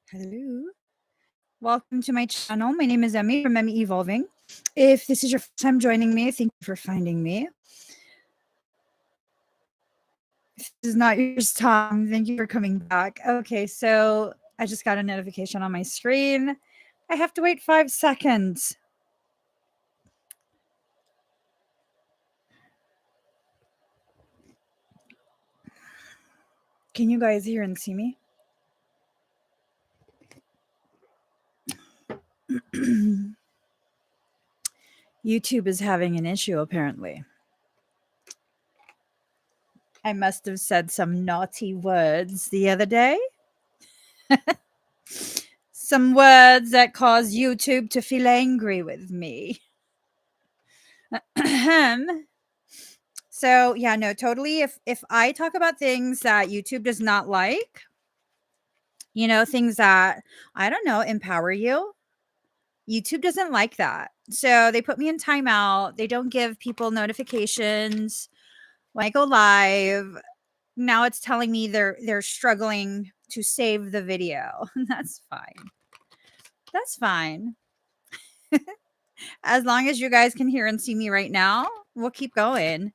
Hello. Welcome to my channel. My name is Emmie from Emmie Evolving. If this is your first time joining me, thank you for finding me. If this is not your first time, thank you for coming back. Okay, so I just got a notification on my screen. I have to wait 5 seconds. Can you guys hear and see me? YouTube is having an issue, apparently. I must have said some naughty words the other day. Some words that cause YouTube to feel angry with me. So yeah, no, totally. If I talk about things that YouTube does not like, things that, I don't know, empower you, YouTube doesn't like that. So they put me in timeout. They don't give people notifications when I go live. Now it's telling me they're struggling to save the video. That's fine. That's fine. As long as you guys can hear and see me right now, we'll keep going.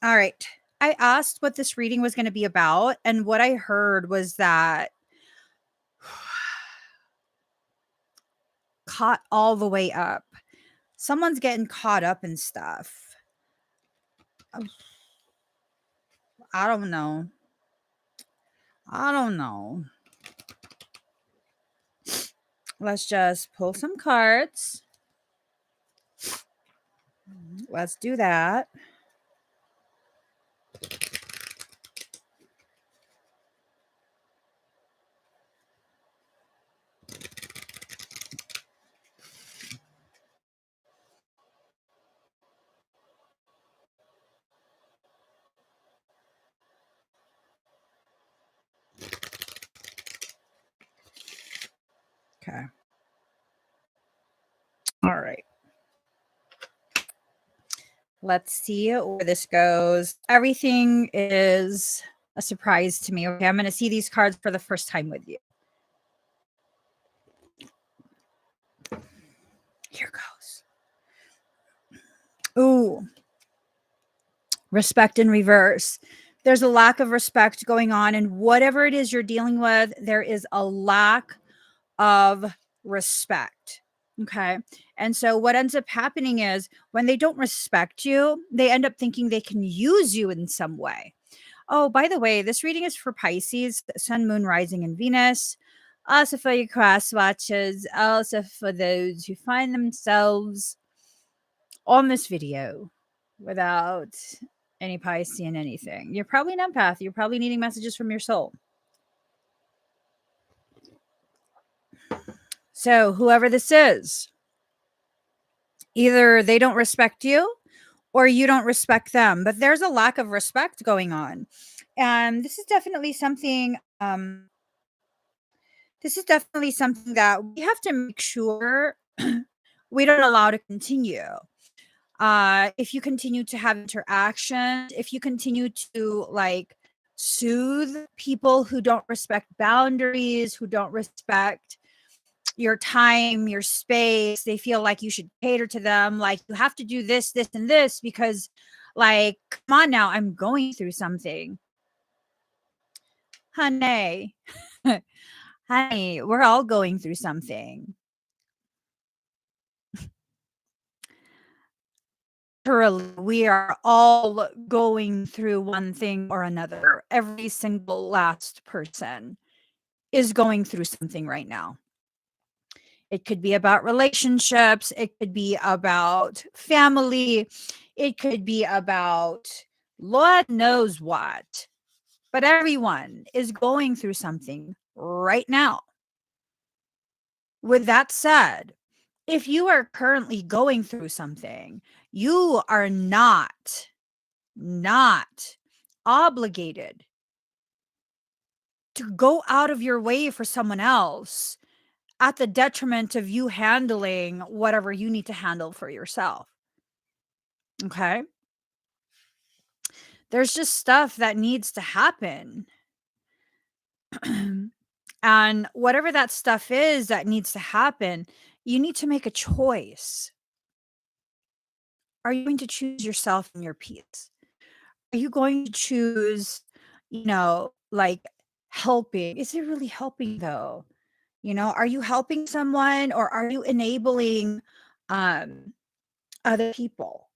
All right. I asked what this reading was going to be about, and what I heard was that caught all the way up. Someone's getting caught up in stuff. I don't know. Let's just pull some cards. Let's do that. Okay. All right. Let's see where this goes. Everything is a surprise to me. Okay, I'm going to see these cards for the first time with you. Here goes. Ooh. Respect in reverse. There's a lack of respect going on, and whatever it is you're dealing with, there is a lack of respect. Okay. And so what ends up happening is when they don't respect you, they end up thinking they can use you in some way. Oh, by the way, this reading is for Pisces, Sun, Moon, Rising, and Venus. Also for your cross watchers, also for those who find themselves on this video without any Piscean anything. You're probably an empath. You're probably needing messages from your soul. So whoever this is, either they don't respect you or you don't respect them, but there's a lack of respect going on. And this is definitely something that we have to make sure we don't allow to continue. If you continue to have interactions, if you continue to soothe people who don't respect boundaries, who don't respect your time, your space, they feel like you should cater to them, like you have to do this, this, and this because, come on now, I'm going through something. Honey, honey, we're all going through something. We are all going through one thing or another. Every single last person is going through something right now. It could be about relationships. It could be about family. It could be about Lord knows what. But everyone is going through something right now. With that said, if you are currently going through something, you are not obligated to go out of your way for someone else at the detriment of you handling whatever you need to handle for yourself. Okay. There's just stuff that needs to happen. And whatever that stuff is that needs to happen, you need to make a choice. Are you going to choose yourself and your peace? Are you going to choose, like helping? Is it really helping though? Are you helping someone or are you enabling um other people?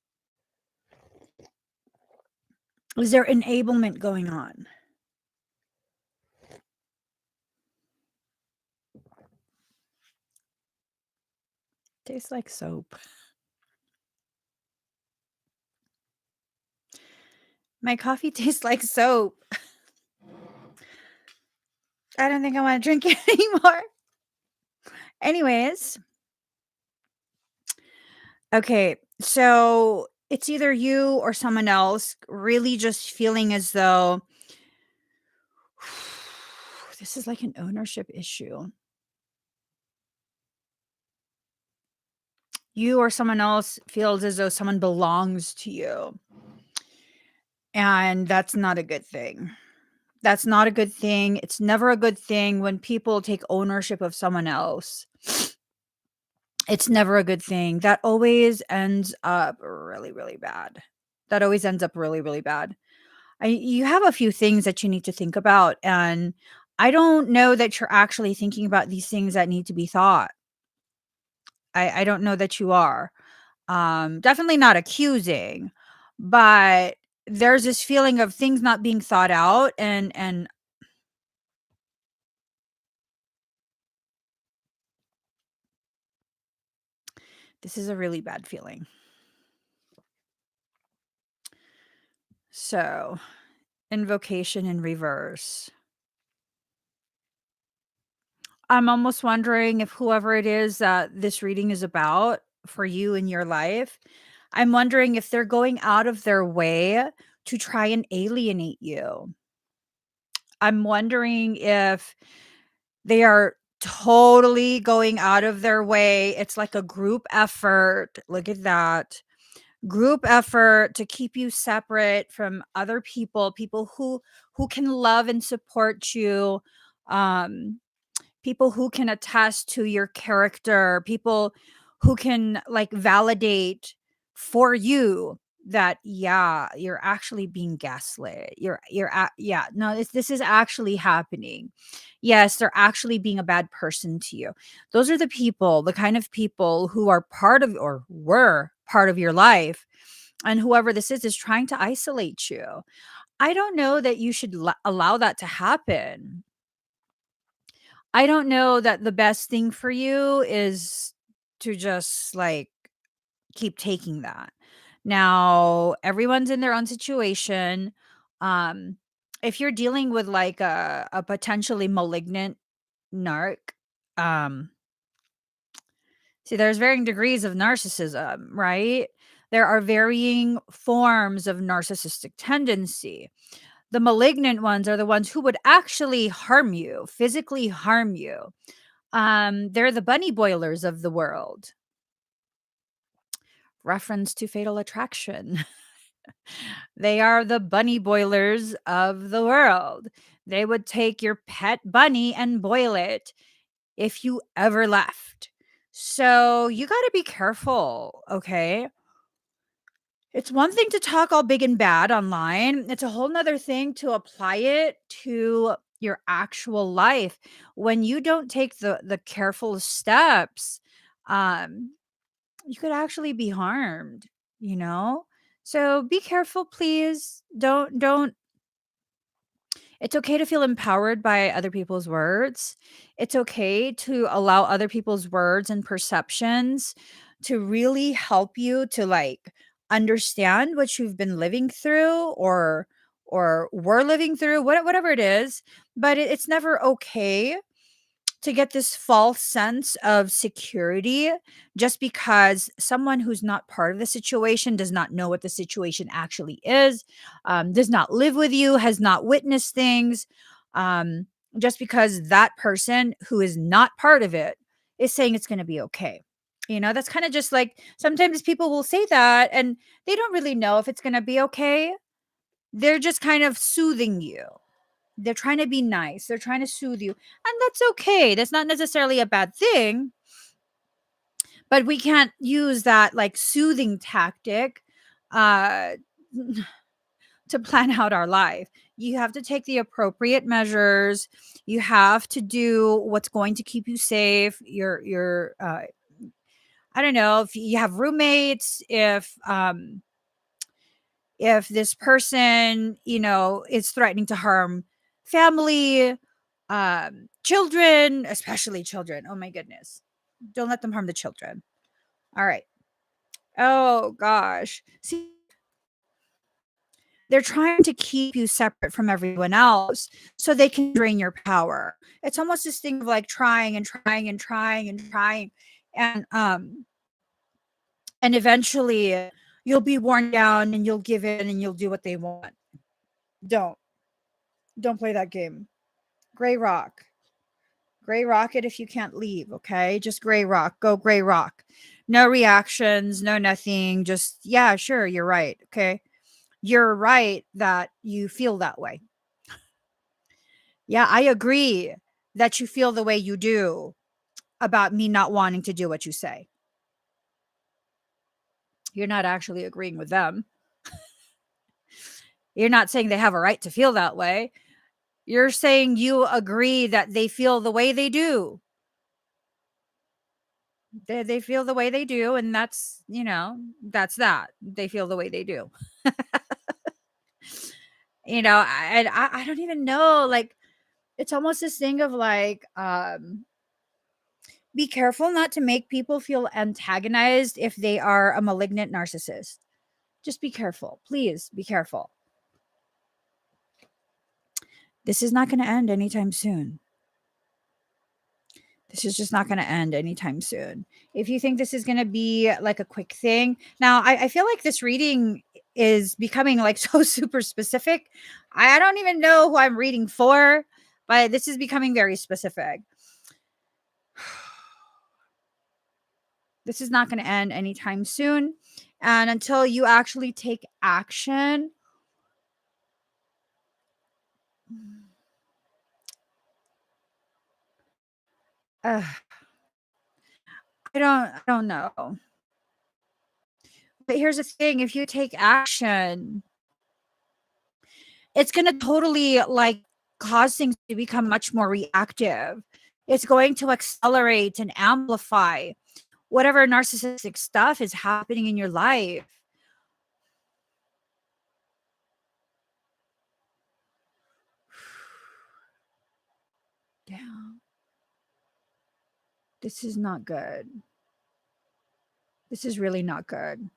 Is there enablement going on? Tastes like soap. My coffee tastes like soap. I don't think I want to drink it anymore. Anyways, okay. So it's either you or someone else really just feeling as though this is like an ownership issue. You or someone else feels as though someone belongs to you. And that's not a good thing. That's not a good thing. It's never a good thing when people take ownership of someone else. It's never a good thing. That always ends up really, really bad. That always ends up really, really bad. You have a few things that you need to think about, and I don't know that you're actually thinking about these things that need to be thought. I don't know that you are. Definitely not accusing, but there's this feeling of things not being thought out, and this is a really bad feeling. So, invocation in reverse. I'm almost wondering if whoever it is that this reading is about for you in your life, I'm wondering if they're going out of their way to try and alienate you. I'm wondering if they are totally going out of their way. It's like a group effort. Look at that. Group effort to keep you separate from other people who can love and support you. Um People who can attest to your character, people who can like validate for you that yeah, you're actually being gaslit. Yeah, no, this is actually happening. Yes, they're actually being a bad person to you. Those are the people, the kind of people who are part of or were part of your life. And whoever this is trying to isolate you. I don't know that you should allow that to happen. I don't know that the best thing for you is to just like keep taking that. Now, everyone's in their own situation. Um, if you're dealing with like a potentially malignant narc, um, see, there's varying degrees of narcissism, right? There are varying forms of narcissistic tendency. The malignant ones are the ones who would actually harm you, physically harm you. They're the bunny boilers of the world. Reference to Fatal Attraction. They are the bunny boilers of the world. They would take your pet bunny and boil it if you ever left. So you got to be careful, okay? It's one thing to talk all big and bad online. It's a whole nother thing to apply it to your actual life. When you don't take the careful steps, um, you could actually be harmed, you know? So be careful, please. Don't It's okay to feel empowered by other people's words. It's okay to allow other people's words and perceptions to really help you to like understand what you've been living through or were living through, whatever it is. But it's never okay to get this false sense of security just because someone who's not part of the situation does not know what the situation actually is, does not live with you, has not witnessed things. Um, just because that person who is not part of it is saying it's going to be okay. That's kind of just like sometimes people will say that and they don't really know if it's going to be okay. They're just kind of soothing you. They're trying to be nice. They're trying to soothe you. And that's okay. That's not necessarily a bad thing. But we can't use that like soothing tactic uh to plan out our life. You have to take the appropriate measures. You have to do what's going to keep you safe. Your I don't know if you have roommates, if this person, is threatening to harm family, children, especially children. Oh my goodness. Don't let them harm the children. All right. Oh gosh. See, they're trying to keep you separate from everyone else so they can drain your power. It's almost this thing of like trying and trying and trying and trying. And eventually you'll be worn down and you'll give in and you'll do what they want. Don't. Don't play that game. Gray rock. Gray rock it if you can't leave, okay? Just gray rock. Go gray rock. No reactions, no nothing. Just, yeah, sure, you're right. Okay. You're right that you feel that way. Yeah, I agree that you feel the way you do about me not wanting to do what you say. You're not actually agreeing with them. You're not saying they have a right to feel that way. You're saying you agree that they feel the way they do. They feel the way they do, and that's that. They feel the way they do. I don't even know, like, it's almost this thing of like, be careful not to make people feel antagonized if they are a malignant narcissist. Just be careful. Please be careful. This is not going to end anytime soon. This is just not going to end anytime soon. If you think this is going to be like a quick thing, now I feel like this reading is becoming like so super specific. I don't even know who I'm reading for, but this is becoming very specific. This is not going to end anytime soon. And until you actually take action, uh, I don't know. But here's the thing, if you take action, it's going to totally like cause things to become much more reactive. It's going to accelerate and amplify whatever narcissistic stuff is happening in your life. Damn. This is not good. This is really not good.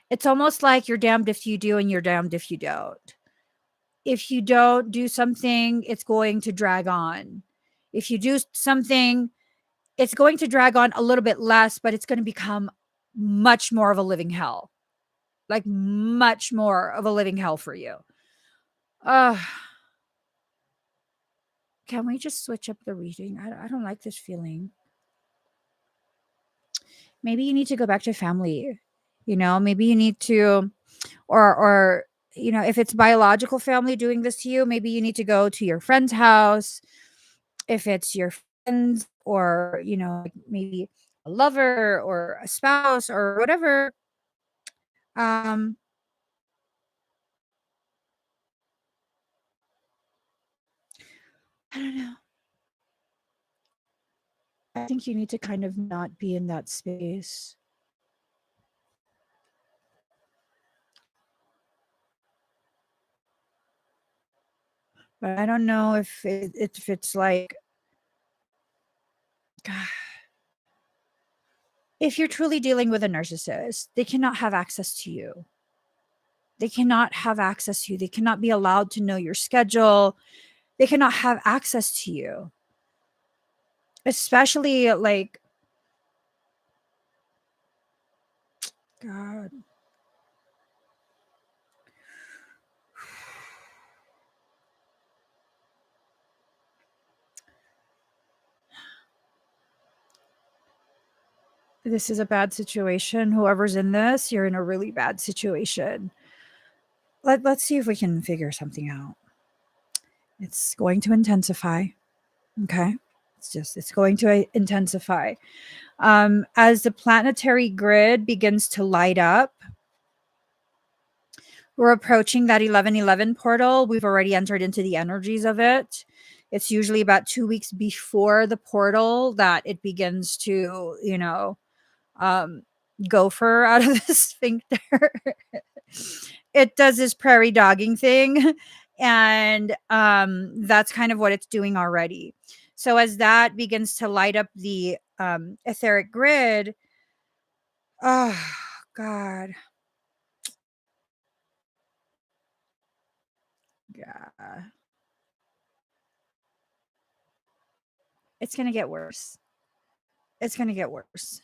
It's almost like you're damned if you do and you're damned if you don't. If you don't do something, it's going to drag on. If you do something, it's going to drag on a little bit less, but it's going to become much more of a living hell. Like much more of a living hell for you. Can we just switch up the reading? I don't like this feeling. Maybe you need to go back to family. Maybe you need to, or if it's biological family doing this to you, maybe you need to go to your friend's house. If it's your friends or, like maybe a lover or a spouse or whatever. Um, I don't know. I think you need to kind of not be in that space. But I don't know if it's like, God, if you're truly dealing with a narcissist, they cannot have access to you. They cannot have access to you. They cannot be allowed to know your schedule. They cannot have access to you. Especially like, God. This is a bad situation. Whoever's in this, you're in a really bad situation. Let's see if we can figure something out. It's going to intensify. Okay. It's going to intensify. As the planetary grid begins to light up, we're approaching that 1111 portal. We've already entered into the energies of it. It's usually about 2 weeks before the portal that it begins to, gopher out of the sphincter. It does this prairie dogging thing. And that's kind of what it's doing already. So as that begins to light up the etheric grid, oh, God. Yeah. It's going to get worse. It's going to get worse.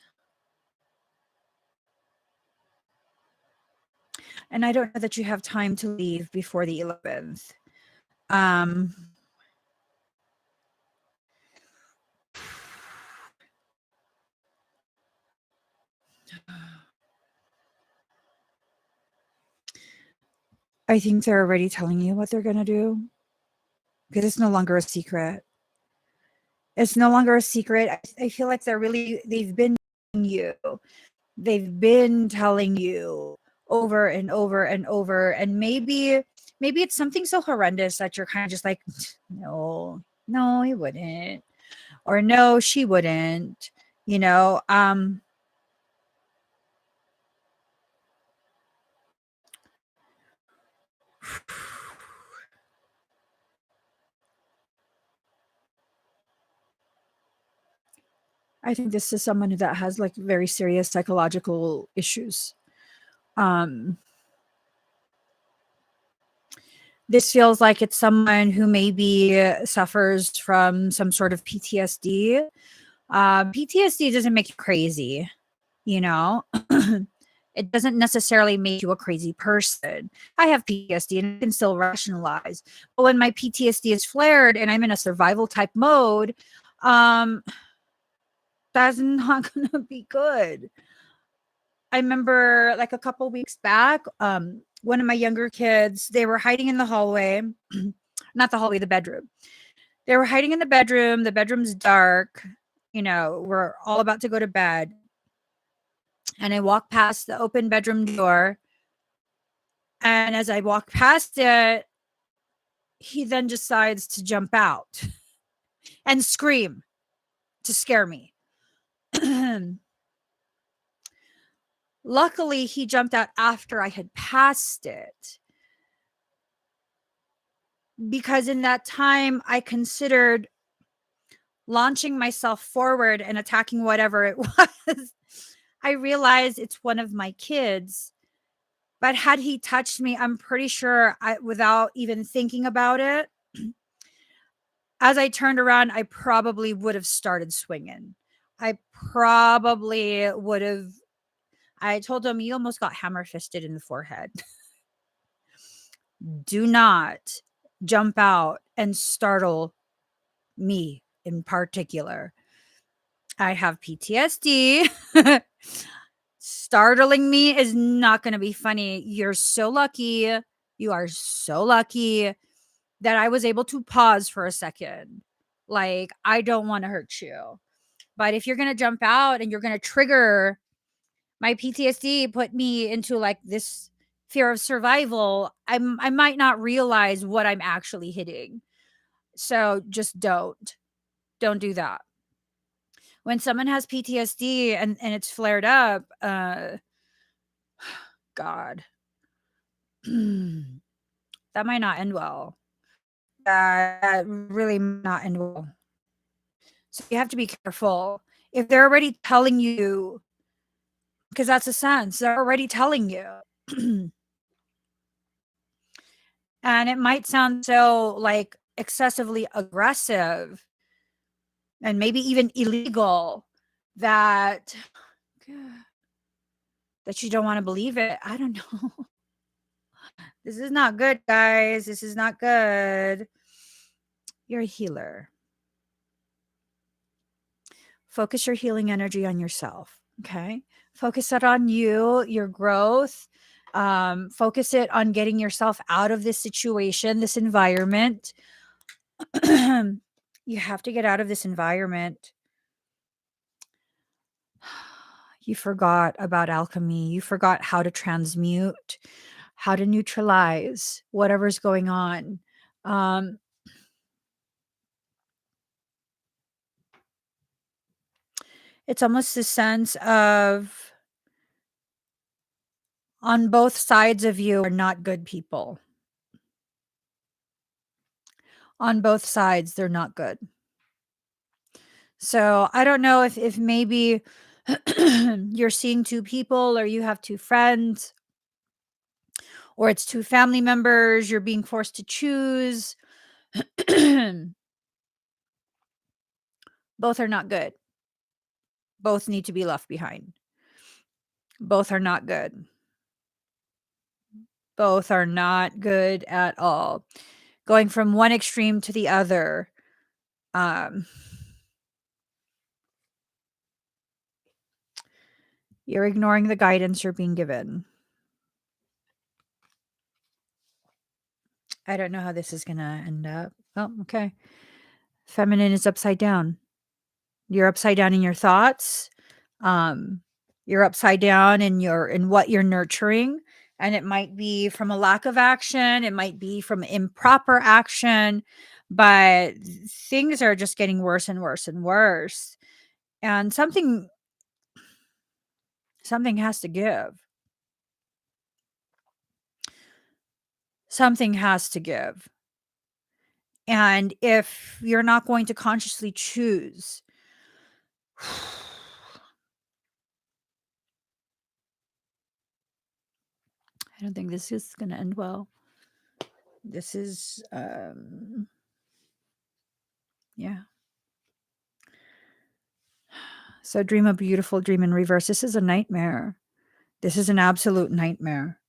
And I don't know that you have time to leave before the 11th. I think they're already telling you what they're going to do, because it's no longer a secret. It's no longer a secret. I feel like they've been telling you. They've been telling you over and over and over. And maybe it's something so horrendous that you're kind of just like, no, he wouldn't. Or no, she wouldn't. I think this is someone that has like very serious psychological issues. This feels like it's someone who maybe suffers from some sort of PTSD. PTSD doesn't make you crazy, It doesn't necessarily make you a crazy person. I have PTSD and I can still rationalize. But when my PTSD is flared and I'm in a survival type mode, that's not going to be good. I remember like a couple weeks back, one of my younger kids, they were hiding in the hallway, not the hallway, the bedroom. They were hiding in the bedroom. The bedroom's dark. We're all about to go to bed. And I walk past the open bedroom door. And as I walk past it, he then decides to jump out and scream to scare me. Luckily, he jumped out after I had passed it, because in that time, I considered launching myself forward and attacking whatever it was. I realized it's one of my kids, but had he touched me, I'm pretty sure without even thinking about it, as I turned around, I probably would have started swinging. I probably would have. I told him, you almost got hammer fisted in the forehead. Do not jump out and startle me in particular. I have PTSD. Startling me is not going to be funny. You're so lucky. You are so lucky that I was able to pause for a second. Like, I don't want to hurt you. But if you're going to jump out and you're going to trigger my PTSD, put me into like this fear of survival, I might not realize what I'm actually hitting. So just don't do that. When someone has PTSD and it's flared up, God, that might not end well. That really might not end well. So you have to be careful. If they're already telling you, because that's a sense, they're already telling you. And it might sound so like excessively aggressive and maybe even illegal that you don't want to believe it. I don't know. This is not good, guys. This is not good. You're a healer. Focus your healing energy on yourself. Okay. Focus it on you, your growth. Focus it on getting yourself out of this situation, this environment. You have to get out of this environment. You forgot about alchemy. You forgot how to transmute, how to neutralize whatever's going on. Um, it's almost a sense of on both sides of you are not good people. On both sides, they're not good. So I don't know if maybe you're seeing two people or you have two friends or it's two family members, you're being forced to choose. Both are not good. Both need to be left behind. Both are not good. Both are not good at all. Going from one extreme to the other. You're ignoring the guidance you're being given. I don't know how this is going to end up. Oh, okay. Feminine is upside down. You're upside down in your thoughts. You're upside down in what you're nurturing. And it might be from a lack of action. It might be from improper action, but things are just getting worse and worse and worse. And something has to give. Something has to give. And if you're not going to consciously choose, I don't think this is going to end well. This is, yeah. So dream a beautiful dream in reverse. This is a nightmare. This is an absolute nightmare.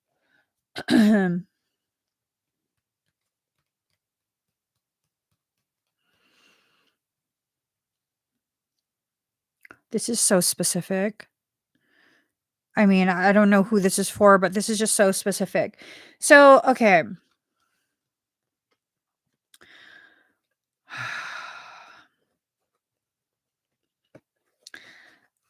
This is so specific. I mean, I don't know who this is for, but this is just so specific. So, okay.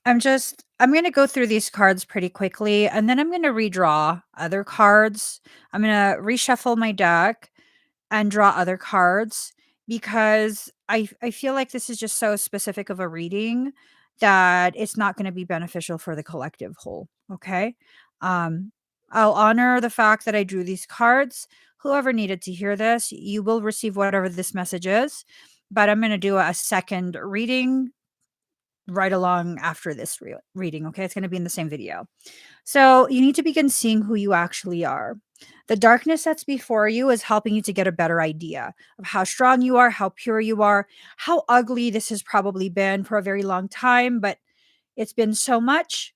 I'm going to go through these cards pretty quickly and then I'm going to redraw other cards. I'm going to reshuffle my deck and draw other cards because I feel like this is just so specific of a reading that it's not going to be beneficial for the collective whole. Okay. Um, I'll honor the fact that I drew these cards. Whoever needed to hear this, you will receive whatever this message is. But I'm going to do a second reading right along after this reading. Okay. It's going to be in the same video. So you need to begin seeing who you actually are. The darkness that's before you is helping you to get a better idea of how strong you are, how pure you are, how ugly this has probably been for a very long time, but it's been so much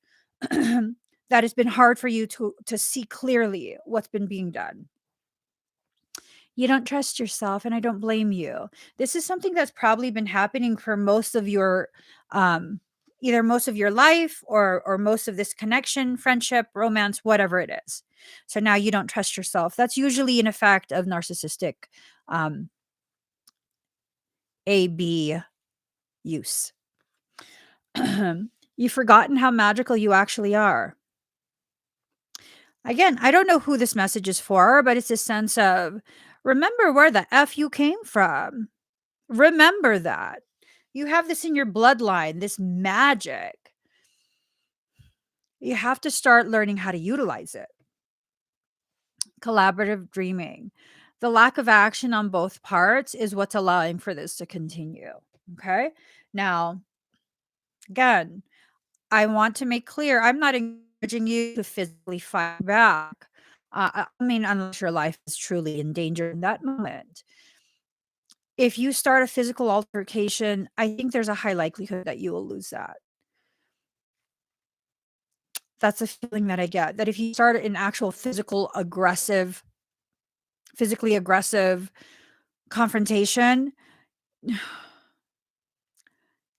that it's been hard for you to see clearly what's been being done. You don't trust yourself, and I don't blame you. This is something that's probably been happening for most of your either most of your life or most of this connection, friendship, romance, whatever it is. So now you don't trust yourself. That's usually an effect of narcissistic AB use. You've forgotten how magical you actually are. Again, I don't know who this message is for, but it's a sense of remember where the F you came from. Remember that. You have this in your bloodline, this magic. You have to start learning how to utilize it. Collaborative dreaming. The lack of action on both parts is what's allowing for this to continue. Okay. Now, again, I want to make clear I'm not encouraging you to physically fight back. I mean, unless your life is truly in danger in that moment. If you start a physical altercation, I think there's a high likelihood that you will lose that. That's a feeling that I get, that if you start an actual physically aggressive confrontation,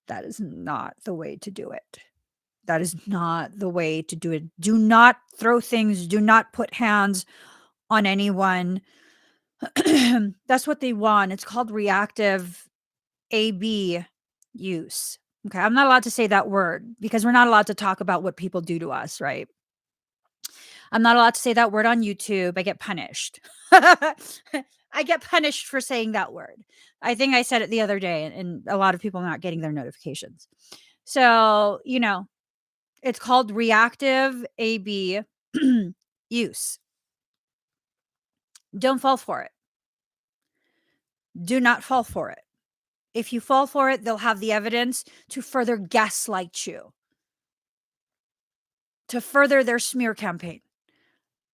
that is not the way to do it. That is not the way to do it. Do not throw things, do not put hands on anyone. That's what they want. It's called reactive AB use. Okay, I'm not allowed to say that word because we're not allowed to talk about what people do to us, right? I'm not allowed to say that word on YouTube. I get punished. I get punished for saying that word. I think I said it the other day, and a lot of people are not getting their notifications. So, it's called reactive AB use. Don't fall for it. Do not fall for it. If you fall for it, they'll have the evidence to further gaslight you, to further their smear campaign.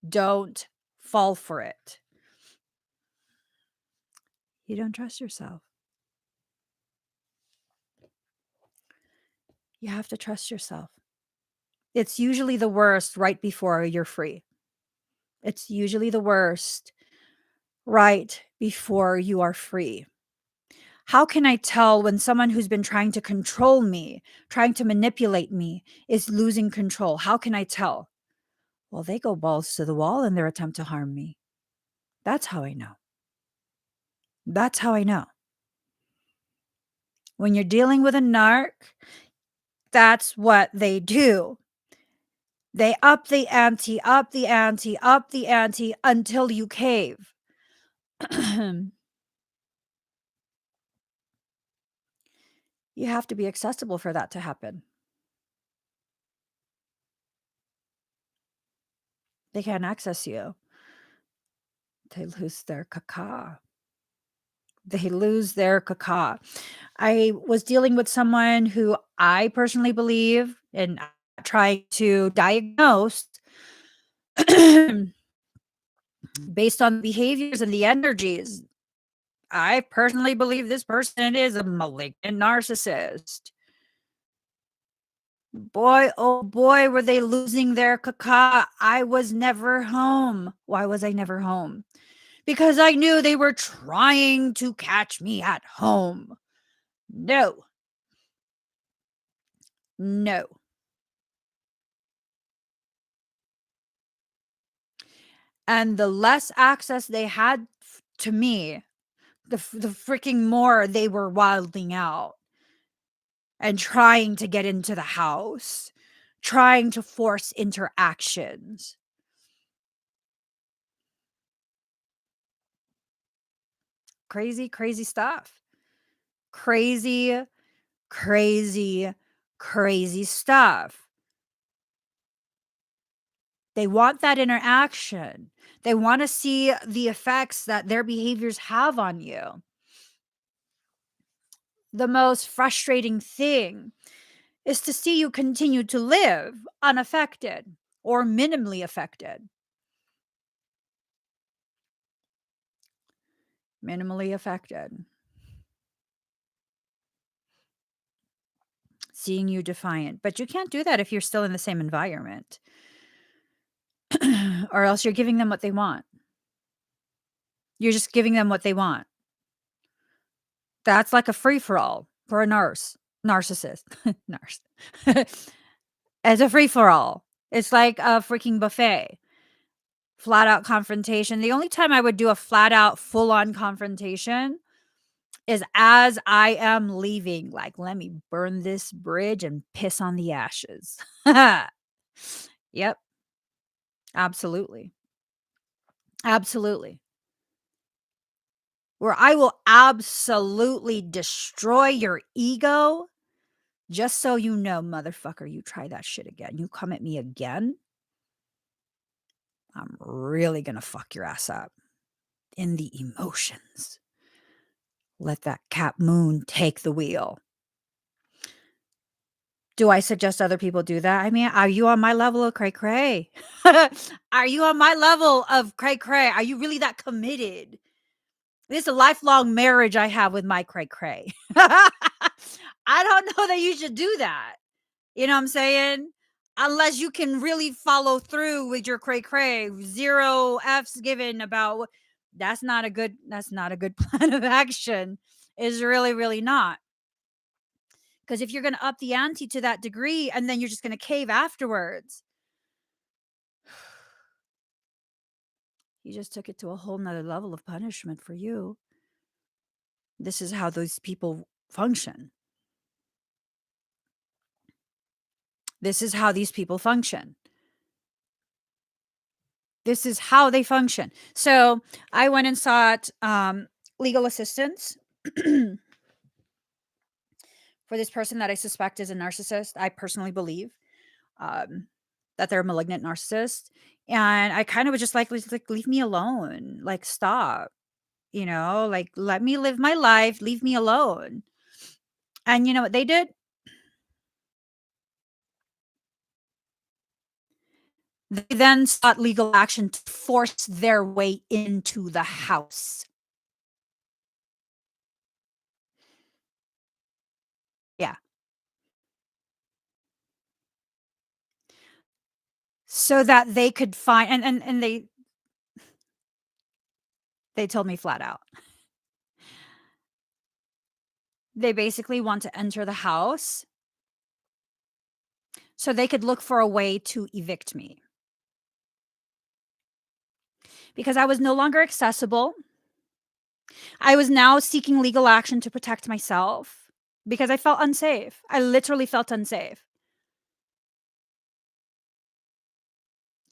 Don't fall for it. You don't trust yourself. You have to trust yourself. It's usually the worst right before you're free. It's usually the worst right before you are free. How can I tell when someone who's been trying to control me, trying to manipulate me, is losing control? How can I tell? Well, they go balls to the wall in their attempt to harm me. That's how I know. That's how I know. When you're dealing with a narc, that's what they do. They up the ante, up the ante, up the ante until you cave. You have to be accessible for that to happen. They can't access you. They lose their caca. They lose their caca. I was dealing with someone who I personally believe and trying to diagnose based on behaviors and the energies. I personally believe this person is a malignant narcissist. Boy, oh boy, were they losing their caca. I was never home. Why was I never home? Because I knew they were trying to catch me at home. No. No. And the less access they had to me, the freaking more they were wilding out and trying to get into the house, trying to force interactions. Crazy, crazy stuff. Crazy, crazy, crazy stuff. They want that interaction. They want to see the effects that their behaviors have on you. The most frustrating thing is to see you continue to live unaffected or minimally affected. Minimally affected. Seeing you defiant. But you can't do that if you're still in the same environment. Or else you're giving them what they want. You're just giving them what they want. That's like a free-for-all for a narcissist. It's a free-for-all. It's like a freaking buffet. Flat out confrontation. The only time I would do a flat out full on confrontation is as I am leaving. Like, let me burn this bridge and piss on the ashes. Yep. Absolutely. Absolutely. Where I will absolutely destroy your ego just so you know, motherfucker, you try that shit again. You come at me again, I'm really gonna fuck your ass up in the emotions. Let that Cap Moon take the wheel. Do I suggest other people do that? I mean, are you on my level of cray cray? Are you on my level of cray cray? Are you really that committed? This is a lifelong marriage I have with my cray cray. I don't know that you should do that. You know what I'm saying? Unless you can really follow through with your cray cray. 0 F's given about that's not a good plan of action. Is really, really not. Because if you're going to up the ante to that degree and then you're just going to cave afterwards, you just took it to a whole nother level of punishment for you. This is how those people function. This is how these people function. This is how they function. So I went and sought legal assistance for this person that I suspect is a narcissist. I personally believe that they're a malignant narcissist. And I kind of was just like, leave me alone. Like, stop. Like, let me live my life. Leave me alone. And you know what they did? They then sought legal action to force their way into the house. Yeah. So that they could find, and they told me flat out. They basically want to enter the house so they could look for a way to evict me. Because I was no longer accessible. I was now seeking legal action to protect myself because I felt unsafe. I literally felt unsafe.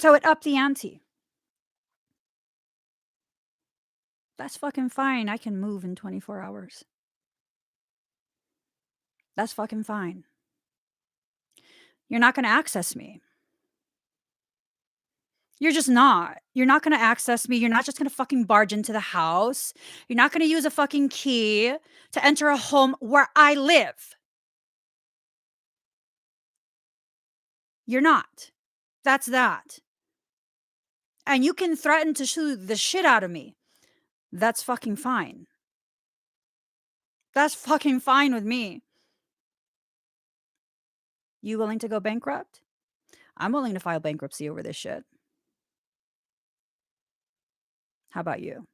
So it upped the ante. That's fucking fine. I can move in 24 hours. That's fucking fine. You're not going to access me. You're just not. You're not going to access me. You're not just going to fucking barge into the house. You're not going to use a fucking key to enter a home where I live. You're not. That's that. And you can threaten to shoot the shit out of me. That's fucking fine. That's fucking fine with me. You willing to go bankrupt? I'm willing to file bankruptcy over this shit. How about you?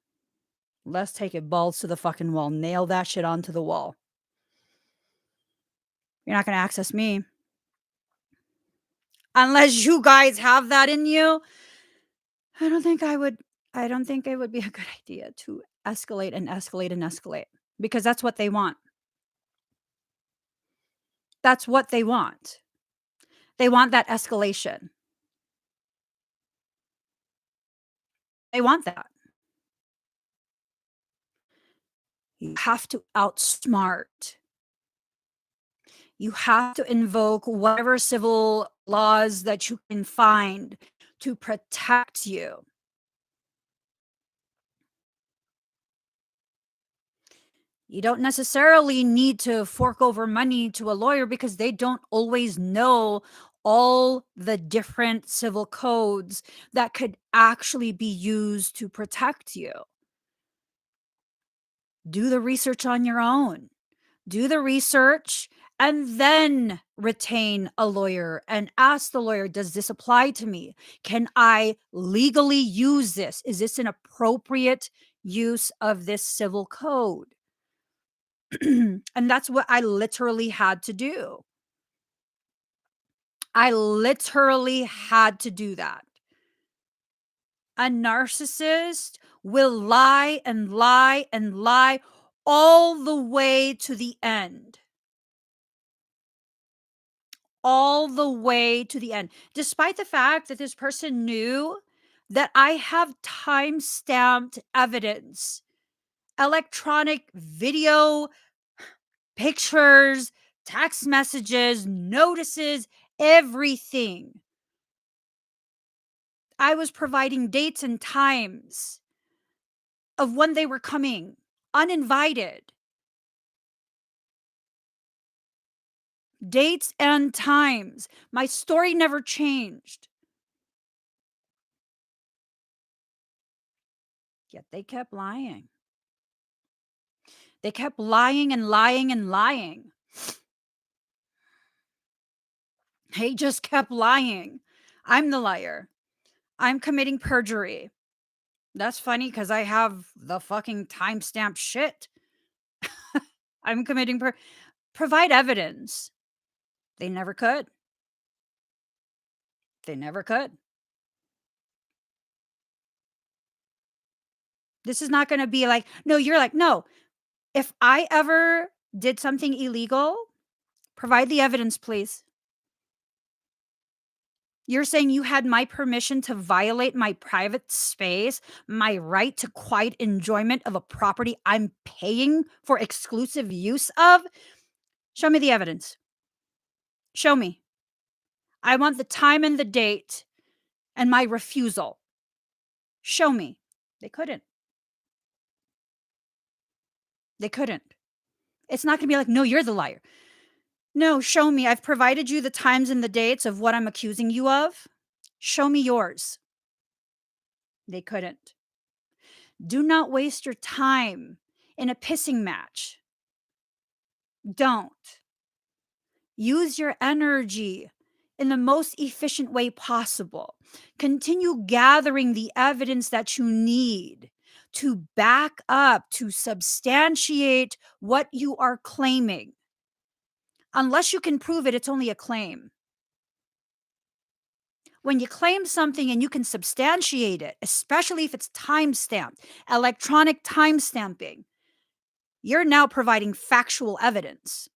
Let's take it balls to the fucking wall. Nail that shit onto the wall. You're not going to access me. Unless you guys have that in you, I don't think it would be a good idea to escalate and escalate and escalate because that's what they want. That's what they want. They want that escalation. They want that. You have to outsmart. You have to invoke whatever civil laws that you can find to protect you. You don't necessarily need to fork over money to a lawyer because they don't always know all the different civil codes that could actually be used to protect you. Do the research on your own. Do the research and then retain a lawyer and ask the lawyer, does this apply to me? Can I legally use this? Is this an appropriate use of this civil code? And that's what I literally had to do. I literally had to do that. A narcissist will lie and lie and lie all the way to the end. All the way to the end. Despite the fact that this person knew that I have time-stamped evidence, electronic video, pictures, text messages, notices, everything. I was providing dates and times of when they were coming, uninvited. Dates and times. My story never changed. Yet they kept lying. They kept lying and lying and lying. They just kept lying. I'm the liar. I'm committing perjury. That's funny because I have the fucking timestamp shit. I'm committing Provide evidence. They never could. They never could. This is not gonna be like, no, you're like, no, if I ever did something illegal, provide the evidence, please. You're saying you had my permission to violate my private space, my right to quiet enjoyment of a property I'm paying for exclusive use of? Show me the evidence. Show me. I want the time and the date and my refusal. Show me. They couldn't. They couldn't. It's not gonna be like, no, you're the liar. No, show me. I've provided you the times and the dates of what I'm accusing you of. Show me yours. They couldn't. Do not waste your time in a pissing match. Don't. Use your energy in the most efficient way possible. Continue gathering the evidence that you need to back up, to substantiate what you are claiming. Unless you can prove it, it's only a claim. When you claim something and you can substantiate it, especially if it's time stamped, electronic time stamping, you're now providing factual evidence.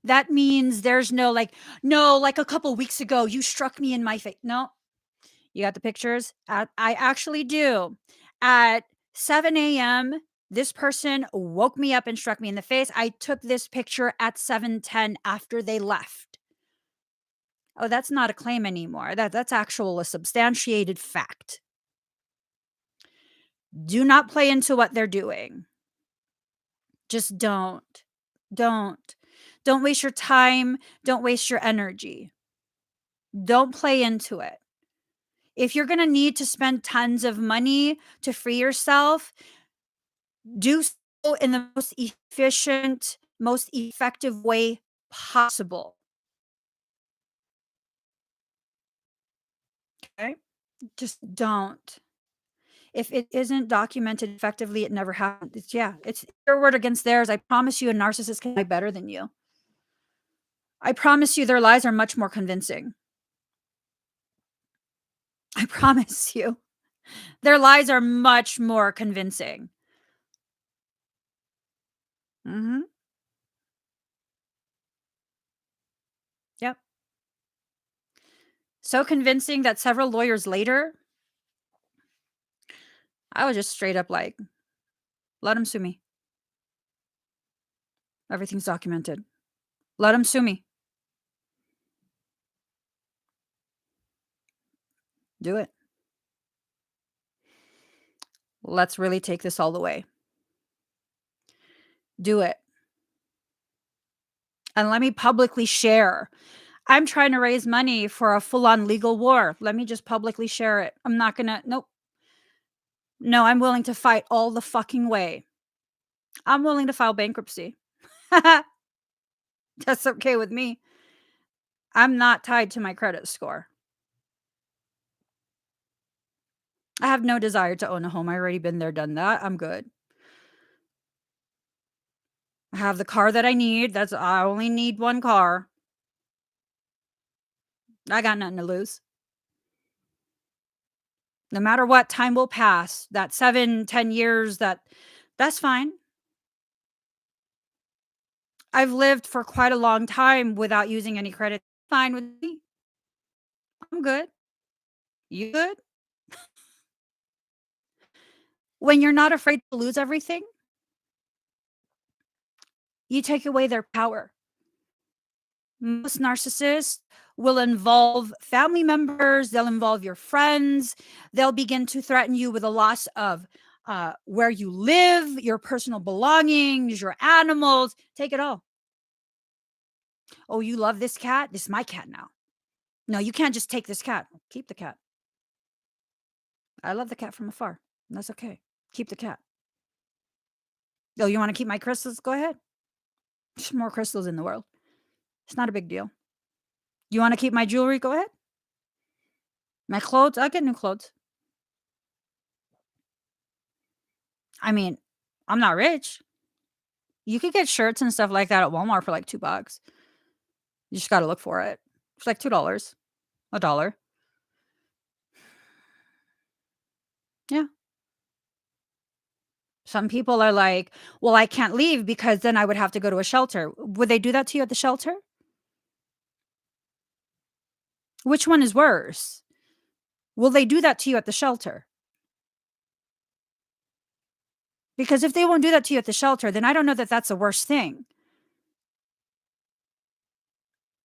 That means there's no like, no, like a couple weeks ago, you struck me in my face. No, you got the pictures? I actually do. At 7 a.m., this person woke me up and struck me in the face. I took this picture at 7:10 after they left. Oh, that's not a claim anymore. That's actual a substantiated fact. Do not play into what they're doing. Just don't. Don't. Don't waste your time. Don't waste your energy. Don't play into it. If you're going to need to spend tons of money to free yourself, do so in the most efficient, most effective way possible. Okay? Just don't. If it isn't documented effectively, it never happened. It's your word against theirs. I promise you a narcissist can lie better than you. I promise you their lies are much more convincing. I promise you. Their lies are much more convincing. Mhm. Yep. So convincing that several lawyers later, I was just straight up like, "Let him sue me. Everything's documented. Let him sue me. Do it. Let's really take this all the way. Do it. And let me publicly share. I'm trying to raise money for a full-on legal war. Let me just publicly share it. I'm not gonna nope. No, I'm willing to fight all the fucking way. I'm willing to file bankruptcy. That's okay with me. I'm not tied to my credit score. I have no desire to own a home. I already been there, done that. I'm good. I have the car that I need. I only need one car. I got nothing to lose. No matter what, time will pass. That 7, 10 years, that's fine. I've lived for quite a long time without using any credit. Fine with me. I'm good. You good? When you're not afraid to lose everything, you take away their power. Most narcissists will involve family members, they'll involve your friends, they'll begin to threaten you with a loss of where you live, your personal belongings, your animals. Take it all. Oh, you love this cat? This is my cat now. No, you can't just take this cat. Keep the cat. I love the cat from afar. That's okay. Keep the cat. Oh, you want to keep my crystals? Go ahead. There's more crystals in the world. It's not a big deal. You want to keep my jewelry? Go ahead. My clothes? I'll get new clothes. I mean, I'm not rich. You could get shirts and stuff like that at Walmart for like $2. You just gotta look for it. It's like $2, a dollar. Yeah. Some people are like, "Well, I can't leave because then I would have to go to a shelter." Would they do that to you at the shelter? Which one is worse? Will they do that to you at the shelter? Because if they won't do that to you at the shelter, then I don't know that that's the worst thing.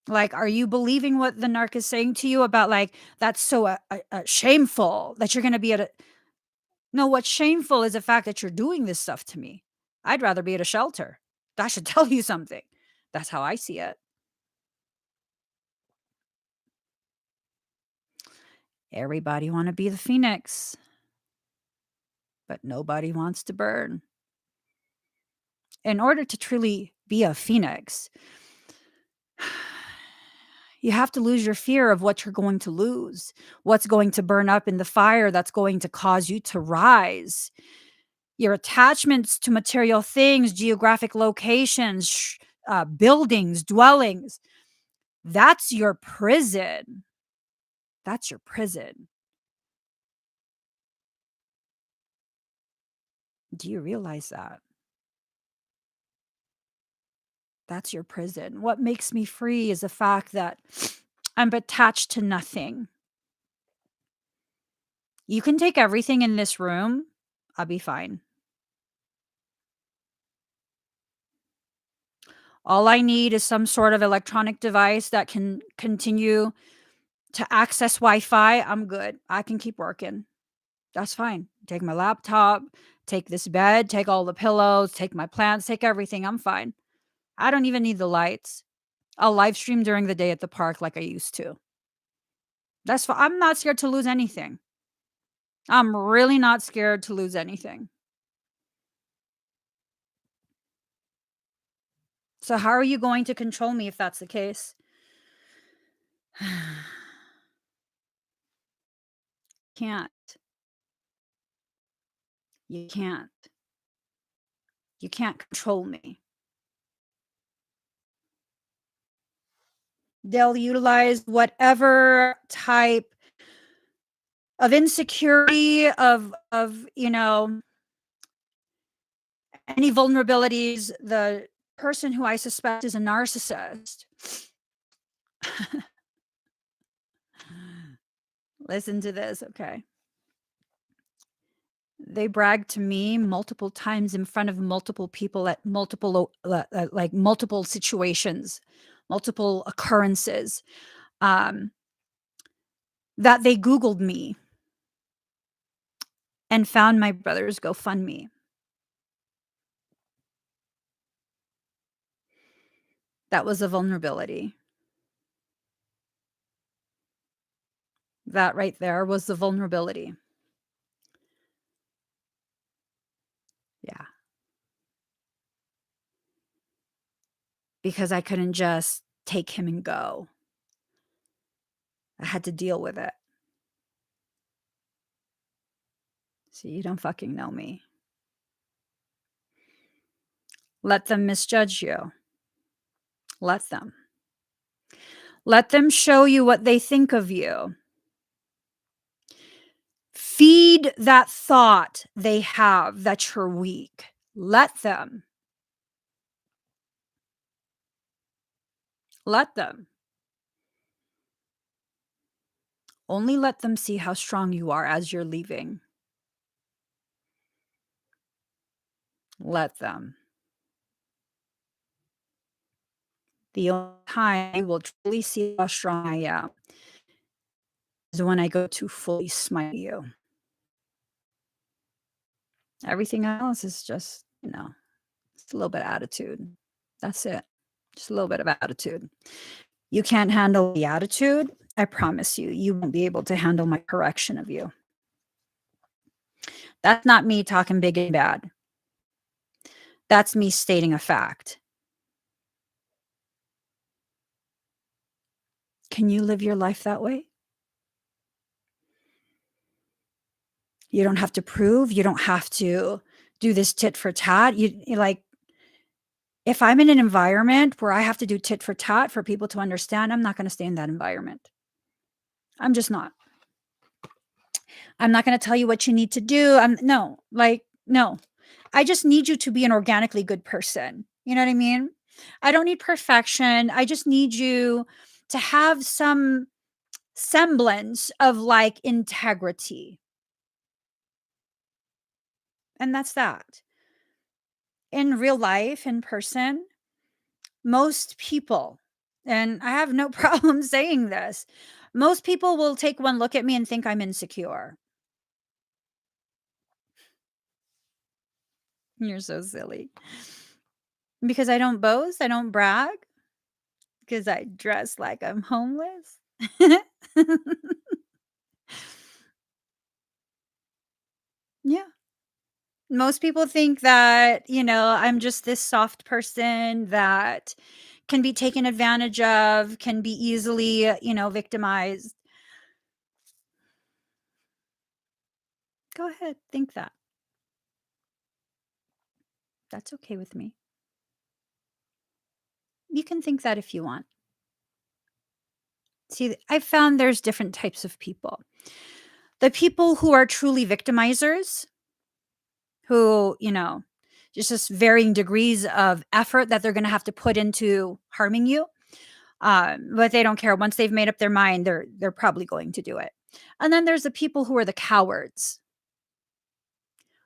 Like, are you believing what the narc is saying to you about, like, that's so, shameful that you're gonna be at a no, what's shameful is the fact that you're doing this stuff to me. I'd rather be at a shelter. That should tell you something. That's how I see it. Everybody wanna be the phoenix, but nobody wants to burn. In order to truly be a phoenix, you have to lose your fear of what you're going to lose, what's going to burn up in the fire that's going to cause you to rise. Your attachments to material things, geographic locations, buildings, dwellings, that's your prison. That's your prison. Do you realize that? That's your prison. What makes me free is the fact that I'm attached to nothing. You can take everything in this room, I'll be fine. All I need is some sort of electronic device that can continue to access Wi-Fi. I'm good. I can keep working. That's fine. Take my laptop, take this bed, take all the pillows, take my plants, take everything. I'm fine. I don't even need the lights. I'll live stream during the day at the park like I used to. That's fine. I'm not scared to lose anything. I'm really not scared to lose anything. So how are you going to control me if that's the case? Can't. You can't. You can't control me. They'll utilize whatever type of insecurity of any vulnerabilities. The person who I suspect is a narcissist. Listen to this, okay? They bragged to me multiple times in front of multiple people at like multiple situations, multiple occurrences, um, that they Googled me and found my brother's GoFundMe. That was a vulnerability. That right there was the vulnerability. Yeah. Because I couldn't just take him and go. I had to deal with it. So you don't fucking know me. Let them misjudge you. Let them. Let them show you what they think of you. Feed that thought they have that you're weak. Let them. Let them. Only let them see how strong you are as you're leaving. Let them. The only time you will truly see how strong I am is when I go to fully smite you. Everything else is just it's a little bit of attitude. That's it. Just a little bit of attitude. You can't handle the attitude. I promise you, you won't be able to handle my correction of you. That's not me talking big and bad. That's me stating a fact. Can you live your life that way? You don't have to prove, you don't have to do this tit for tat. You like, if I'm in an environment where I have to do tit for tat for people to understand, I'm not going to stay in that environment. I'm just not. I'm not going to tell you what you need to do. No. I just need you to be an organically good person. You know what I mean? I don't need perfection. I just need you to have some semblance of like integrity. And that's that. In real life, in person, most people, and I have no problem saying this, most people will take one look at me and think I'm insecure. You're so silly. Because I don't boast, I don't brag, because I dress like I'm homeless. Yeah. Most people think that, I'm just this soft person that can be taken advantage of, can be easily, victimized. Go ahead, think that. That's okay with me. You can think that if you want. See, I've found there's different types of people. The people who are truly victimizers, who, just varying degrees of effort that they're going to have to put into harming you. But they don't care. Once they've made up their mind, they're probably going to do it. And then there's the people who are the cowards,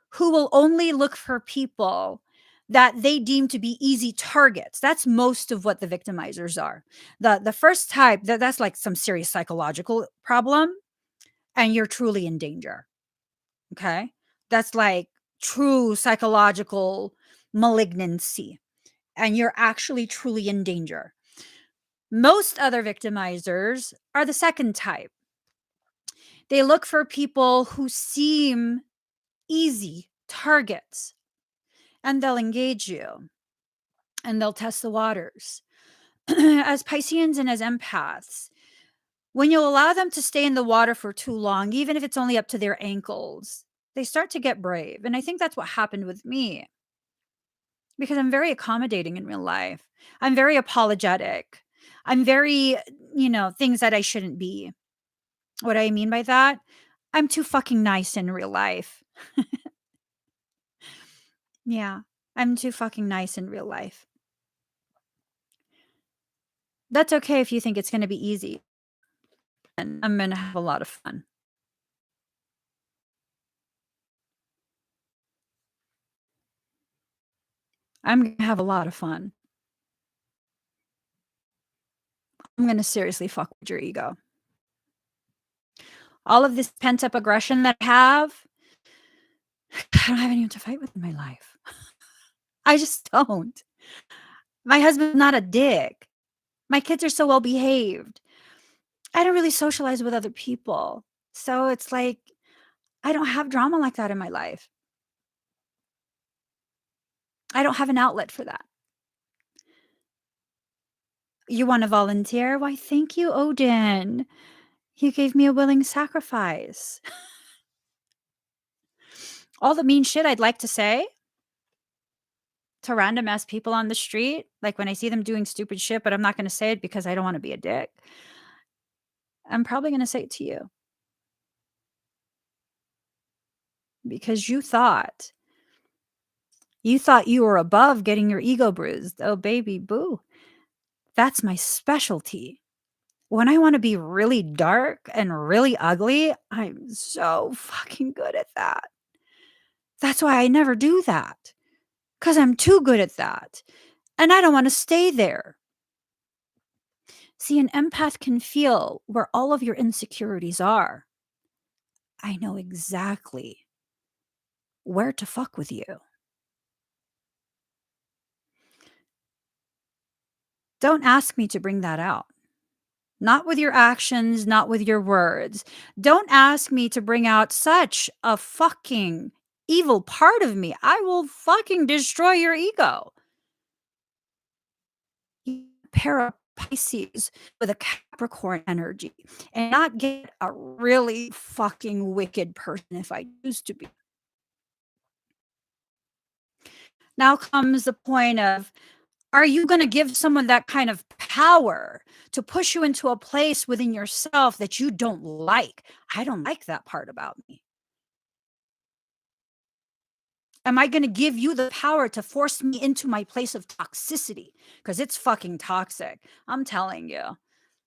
who will only look for people that they deem to be easy targets. That's most of what the victimizers are. The first type, that's like some serious psychological problem, and you're truly in danger. Okay? That's like true psychological malignancy, and you're actually truly in danger. Most other victimizers are the second type. They look for people who seem easy targets, and they'll engage you and they'll test the waters. As Pisceans and as empaths, when you allow them to stay in the water for too long, even if it's only up to their ankles, they start to get brave. And I think that's what happened with me, because I'm very accommodating in real life. I'm very apologetic. I'm very, things that I shouldn't be. What I mean by that, I'm too fucking nice in real life. Yeah, I'm too fucking nice in real life. That's okay if you think it's going to be easy. And I'm going to have a lot of fun. I'm going to have a lot of fun. I'm going to seriously fuck with your ego. All of this pent up aggression that I have, I don't have anyone to fight with in my life. I just don't. My husband's not a dick. My kids are so well behaved. I don't really socialize with other people. So it's like, I don't have drama like that in my life. I don't have an outlet for that. You want to volunteer? Why, thank you, Odin. You gave me a willing sacrifice. All the mean shit I'd like to say to random ass people on the street, like when I see them doing stupid shit, but I'm not going to say it because I don't want to be a dick. I'm probably going to say it to you because you thought you were above getting your ego bruised. Oh, baby, boo. That's my specialty. When I want to be really dark and really ugly, I'm so fucking good at that. That's why I never do that, because I'm too good at that. And I don't want to stay there. See, an empath can feel where all of your insecurities are. I know exactly where to fuck with you. Don't ask me to bring that out. Not with your actions, not with your words. Don't ask me to bring out such a fucking evil part of me. I will fucking destroy your ego. You pair up Pisces with a Capricorn energy and not get a really fucking wicked person if I choose to be. Now comes the point of, are you going to give someone that kind of power to push you into a place within yourself that you don't like? I don't like that part about me. Am I going to give you the power to force me into my place of toxicity? Because it's fucking toxic. I'm telling you,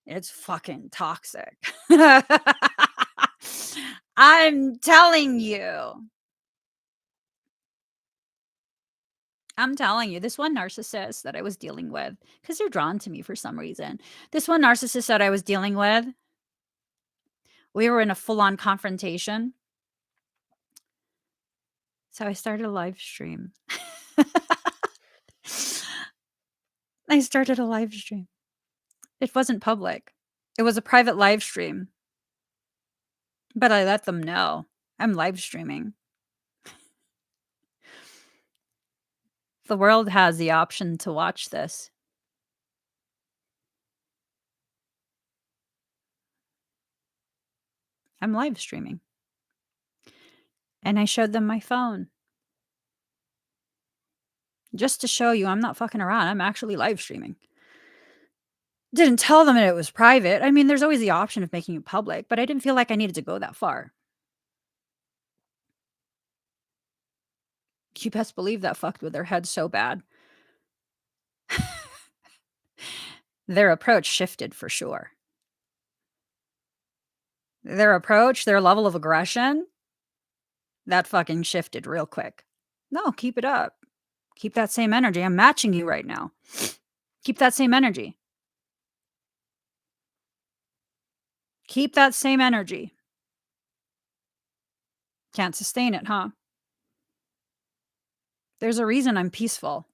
it's fucking toxic. I'm telling you. I'm telling you, this one narcissist that I was dealing with, because they're drawn to me for some reason. This one narcissist that I was dealing with, we were in a full on confrontation. So I started a live stream. I started a live stream. It wasn't public, it was a private live stream. But I let them know I'm live streaming. The world has the option to watch this. I'm live streaming. And I showed them my phone. Just to show you I'm not fucking around. I'm actually live streaming. Didn't tell them that it was private. I mean, there's always the option of making it public, but I didn't feel like I needed to go that far. You best believe that fucked with their heads so bad. Their approach shifted for sure. Their approach, their level of aggression, that fucking shifted real quick. No, keep it up. Keep that same energy. I'm matching you right now. Keep that same energy. Keep that same energy. Can't sustain it, huh? There's a reason I'm peaceful.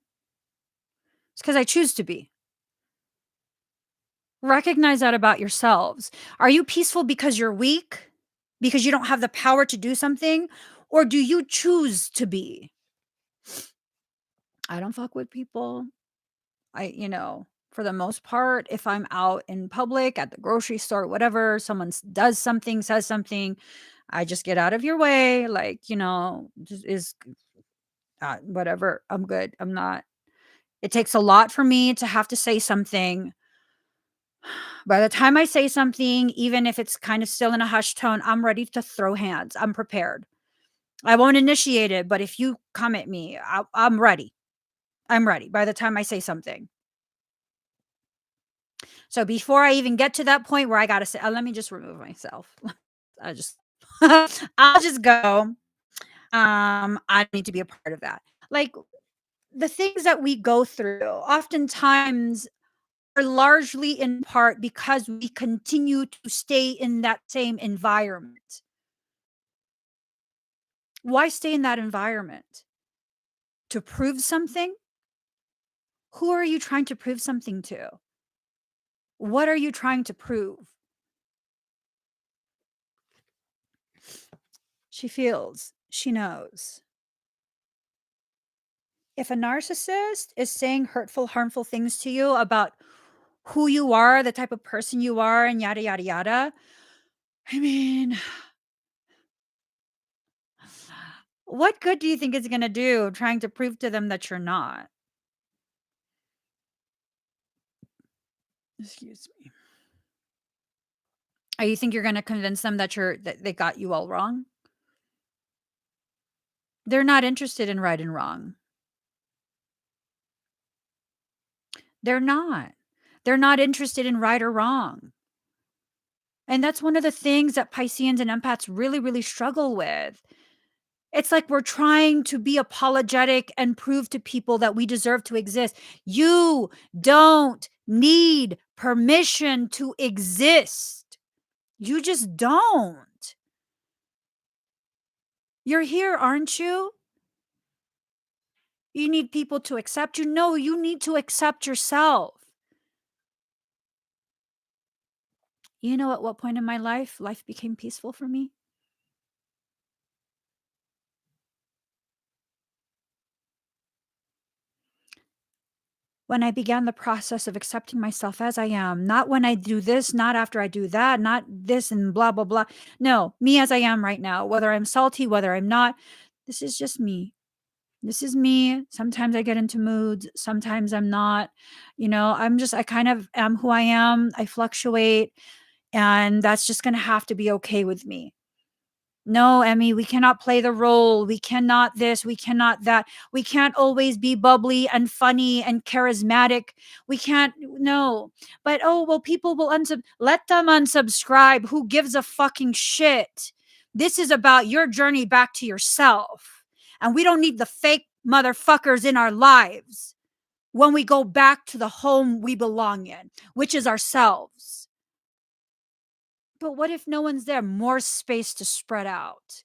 It's because I choose to be. Recognize that about yourselves. Are you peaceful because you're weak? Because you don't have the power to do something? Or do you choose to be? I don't fuck with people. For the most part, if I'm out in public, at the grocery store, whatever, someone does something, says something, I just get out of your way. Just is whatever. I'm good. I'm not. It takes a lot for me to have to say something. By the time I say something, even if it's kind of still in a hushed tone, I'm ready to throw hands. I'm prepared. I won't initiate it, but if you come at me, I'm ready. I'm ready by the time I say something. So before I even get to that point where I got to say, let me just remove myself. I'll just go. I need to be a part of that. Like the things that we go through oftentimes are largely in part because we continue to stay in that same environment. Why stay in that environment? To prove something? Who are you trying to prove something to? What are you trying to prove? She feels, she knows. If a narcissist is saying hurtful, harmful things to you about who you are, the type of person you are, and yada, yada, yada, I mean, what good do you think it's going to do trying to prove to them that you're not? Excuse me. You think you're going to convince them that they got you all wrong? They're not interested in right and wrong. They're not. They're not interested in right or wrong. And that's one of the things that Pisceans and empaths really, really struggle with. It's like we're trying to be apologetic and prove to people that we deserve to exist. You don't need permission to exist. You just don't. You're here, aren't you? You need people to accept you. No, you need to accept yourself. You know at what point in my life became peaceful for me? When I began the process of accepting myself as I am, not when I do this, not after I do that, not this and blah, blah, blah. No, me as I am right now, whether I'm salty, whether I'm not, this is just me. This is me. Sometimes I get into moods, sometimes I'm not. I kind of am who I am. I fluctuate, and that's just going to have to be okay with me. No, Emmy, we cannot play the role. We cannot this, we cannot that. We can't always be bubbly and funny and charismatic. We can't, no. But oh, well, people will let them unsubscribe. Who gives a fucking shit? This is about your journey back to yourself. And we don't need the fake motherfuckers in our lives when we go back to the home we belong in, which is ourselves. But what if no one's there? More space to spread out.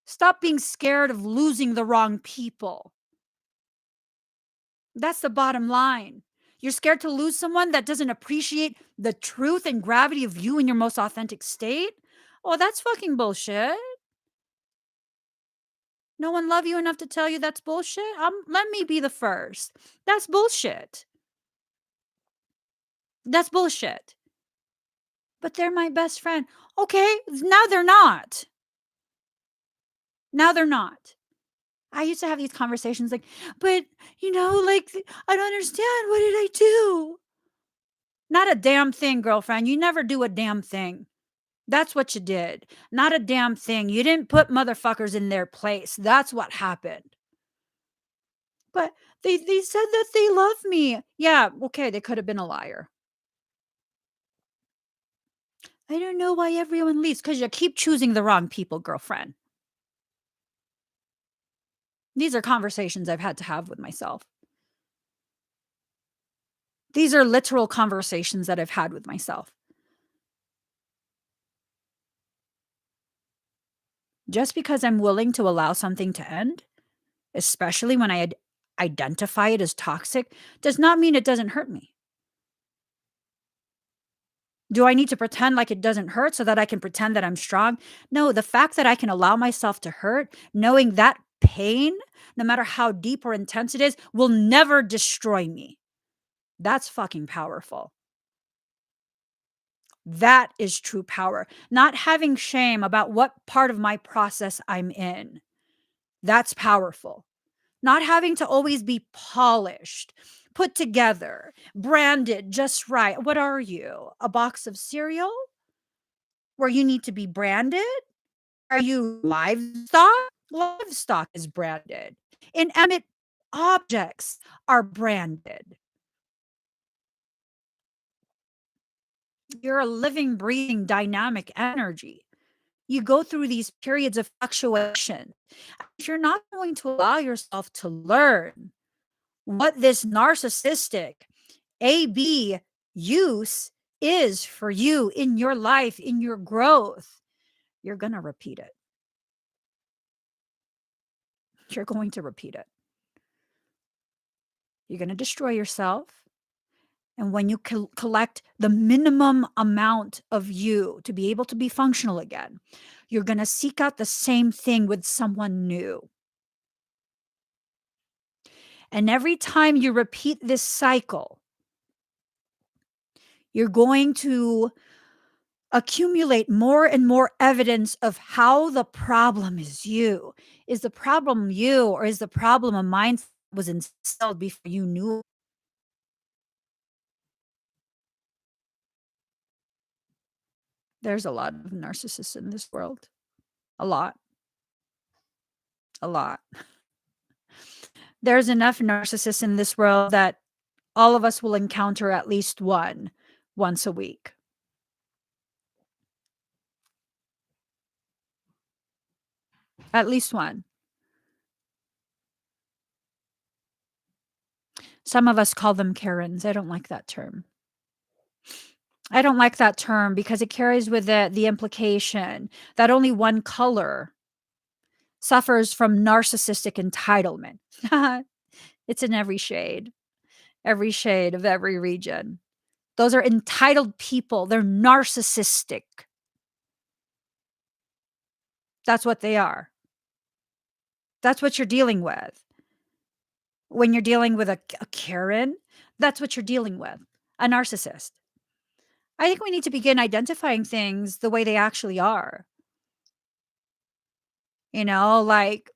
Stop being scared of losing the wrong people. That's the bottom line. You're scared to lose someone that doesn't appreciate the truth and gravity of you in your most authentic state? Oh, that's fucking bullshit. No one love you enough to tell you that's bullshit? Let me be the first. That's bullshit. That's bullshit. But they're my best friend. Okay, now they're not. Now they're not. I used to have these conversations like, but like, I don't understand. What did I do? Not a damn thing, girlfriend. You never do a damn thing. That's what you did. Not a damn thing. You didn't put motherfuckers in their place. That's what happened. But they said that they love me. Yeah, okay, they could have been a liar. I don't know why everyone leaves, because you keep choosing the wrong people, girlfriend. These are conversations I've had to have with myself. These are literal conversations that I've had with myself. Just because I'm willing to allow something to end, especially when I identify it as toxic, does not mean it doesn't hurt me. Do I need to pretend like it doesn't hurt so that I can pretend that I'm strong? No, the fact that I can allow myself to hurt, knowing that pain, no matter how deep or intense it is, will never destroy me. That's fucking powerful. That is true power. Not having shame about what part of my process I'm in. That's powerful. Not having to always be polished, put together, branded just right. What are you? A box of cereal where you need to be branded? Are you livestock? Livestock is branded. Inanimate objects are branded. You're a living, breathing, dynamic energy. You go through these periods of fluctuation. If you're not going to allow yourself to learn what this narcissistic AB use is for you in your life, in your growth, you're going to repeat it. You're going to repeat it. You're going to destroy yourself. And when you collect the minimum amount of you to be able to be functional again, you're going to seek out the same thing with someone new. And every time you repeat this cycle, you're going to accumulate more and more evidence of how the problem is you. Is the problem you, or is the problem a mindset that was instilled before you knew? There's a lot of narcissists in this world. A lot. A lot. There's enough narcissists in this world that all of us will encounter at least one once a week. At least one. Some of us call them Karens. I don't like that term. I don't like that term because it carries with it the implication that only one color suffers from narcissistic entitlement. It's in every shade of every region. Those are entitled people. They're narcissistic. That's what they are. That's what you're dealing with. When you're dealing with a Karen, that's what you're dealing with, a narcissist. I think we need to begin identifying things the way they actually are. Like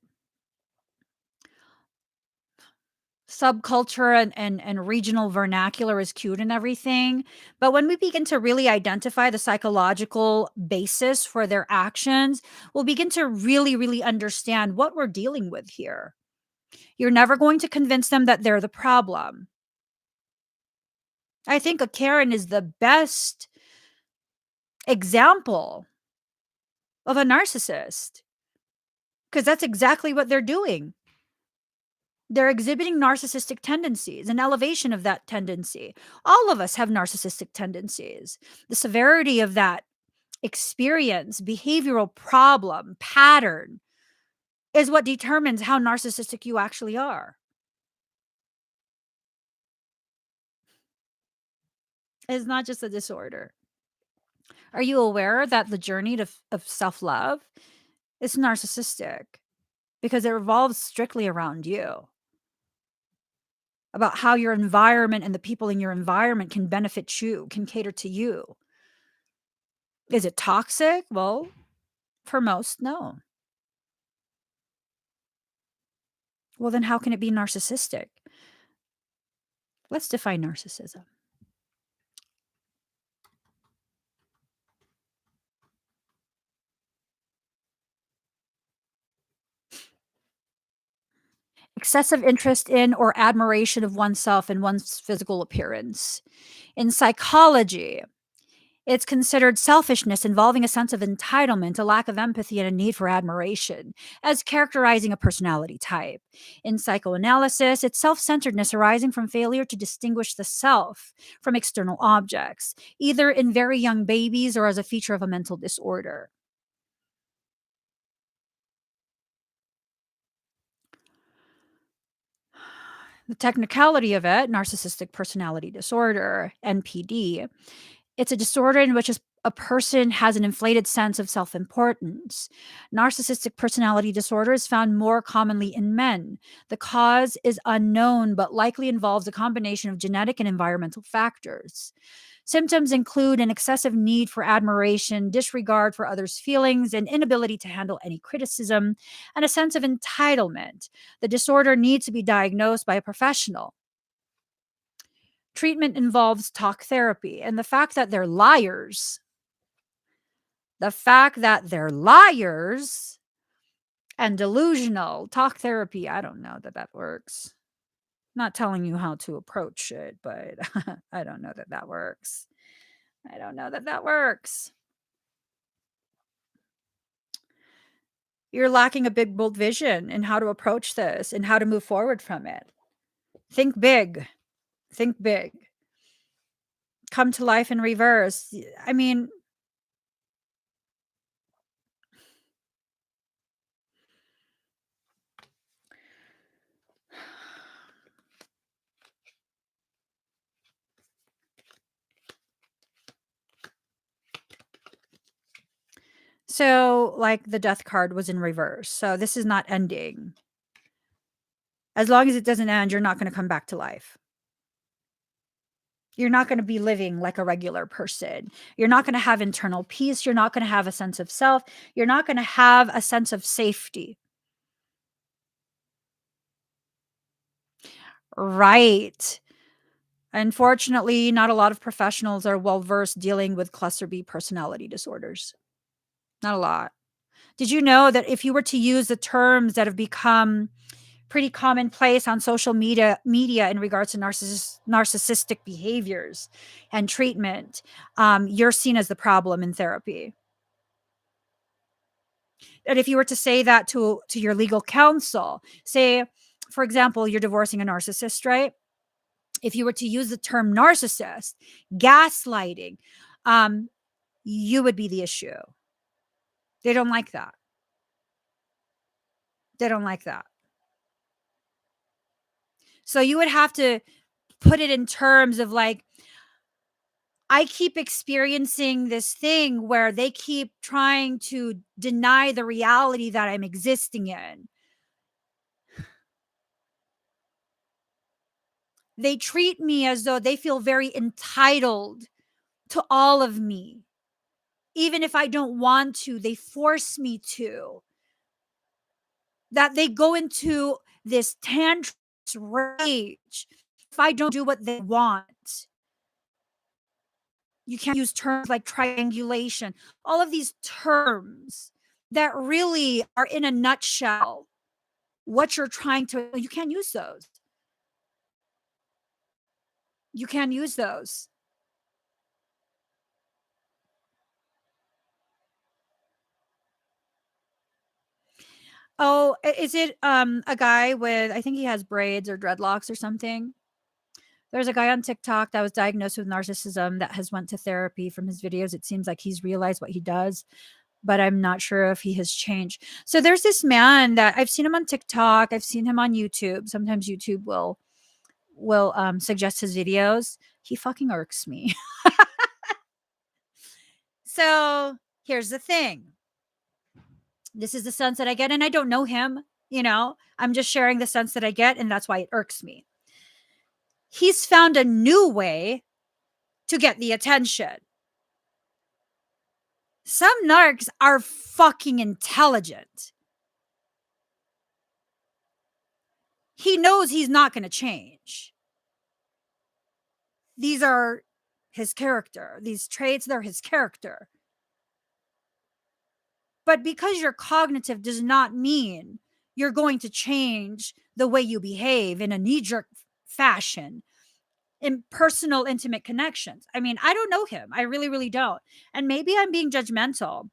subculture and regional vernacular is cute and everything, but when we begin to really identify the psychological basis for their actions, we'll begin to really understand what we're dealing with here. You're never going to convince them that they're the problem. I think a Karen is the best example of a narcissist because that's exactly what they're doing. They're exhibiting narcissistic tendencies, an elevation of that tendency. All of us have narcissistic tendencies. The severity of that experience, behavioral problem, pattern is what determines how narcissistic you actually are. It's not just a disorder. Are you aware that the journey of self love is narcissistic because it revolves strictly around you? About how your environment and the people in your environment can benefit you, can cater to you. Is it toxic? Well, for most, no. Well, then how can it be narcissistic? Let's define narcissism. Excessive interest in or admiration of oneself and one's physical appearance. In psychology, it's considered selfishness involving a sense of entitlement, a lack of empathy, and a need for admiration, as characterizing a personality type. In psychoanalysis, it's self centeredness arising from failure to distinguish the self from external objects, either in very young babies or as a feature of a mental disorder. The technicality of it, narcissistic personality disorder, NPD, it's a disorder in which a person has an inflated sense of self importance. Narcissistic personality disorder is found more commonly in men. The cause is unknown, but likely involves a combination of genetic and environmental factors. Symptoms include an excessive need for admiration, disregard for others' feelings, and inability to handle any criticism, and a sense of entitlement. The disorder needs to be diagnosed by a professional. Treatment involves talk therapy, and the fact that they're liars and delusional, talk therapy, I don't know that that works. Not telling you how to approach it, but I don't know that that works. I don't know that that works. You're lacking a big, bold vision in how to approach this and how to move forward from it. Think big. Think big. Come to life in reverse. I mean, so like the death card was in reverse. So this is not ending. As long as it doesn't end, you're not going to come back to life. You're not going to be living like a regular person. You're not going to have internal peace. You're not going to have a sense of self. You're not going to have a sense of safety. Right. Unfortunately, not a lot of professionals are well versed dealing with cluster B personality disorders. Not a lot. Did you know that if you were to use the terms that have become pretty commonplace on social media in regards to narcissistic behaviors and treatment, you're seen as the problem in therapy? And if you were to say that to your legal counsel, say, for example, you're divorcing a narcissist, right? If you were to use the term narcissist, gaslighting, um, you would be the issue. They don't like that. They don't like that. So you would have to put it in terms of like, I keep experiencing this thing where they keep trying to deny the reality that I'm existing in. They treat me as though they feel very entitled to all of me. Even if I don't want to, they force me to. That they go into this tantrum rage if I don't do what they want. You can't use terms like triangulation, all of these terms that really are in a nutshell what you're trying to, you can't use those. You can't use those. Oh, is it a guy with, I think he has braids or dreadlocks or something? There's a guy on TikTok that was diagnosed with narcissism that has went to therapy. From his videos, it seems like he's realized what he does, but I'm not sure if he has changed. So there's this man that I've seen him on TikTok, I've seen him on YouTube. Sometimes YouTube will suggest his videos. He fucking irks me. So here's the thing. This is the sense that I get, and I don't know him, I'm just sharing the sense that I get, and that's why it irks me. He's found a new way to get the attention. Some narcs are fucking intelligent. He knows he's not going to change. These are his character. These traits, they're his character. But because you're cognitive does not mean you're going to change the way you behave in a knee-jerk fashion in personal, intimate connections. I mean, I don't know him. I really, really don't. And maybe I'm being judgmental.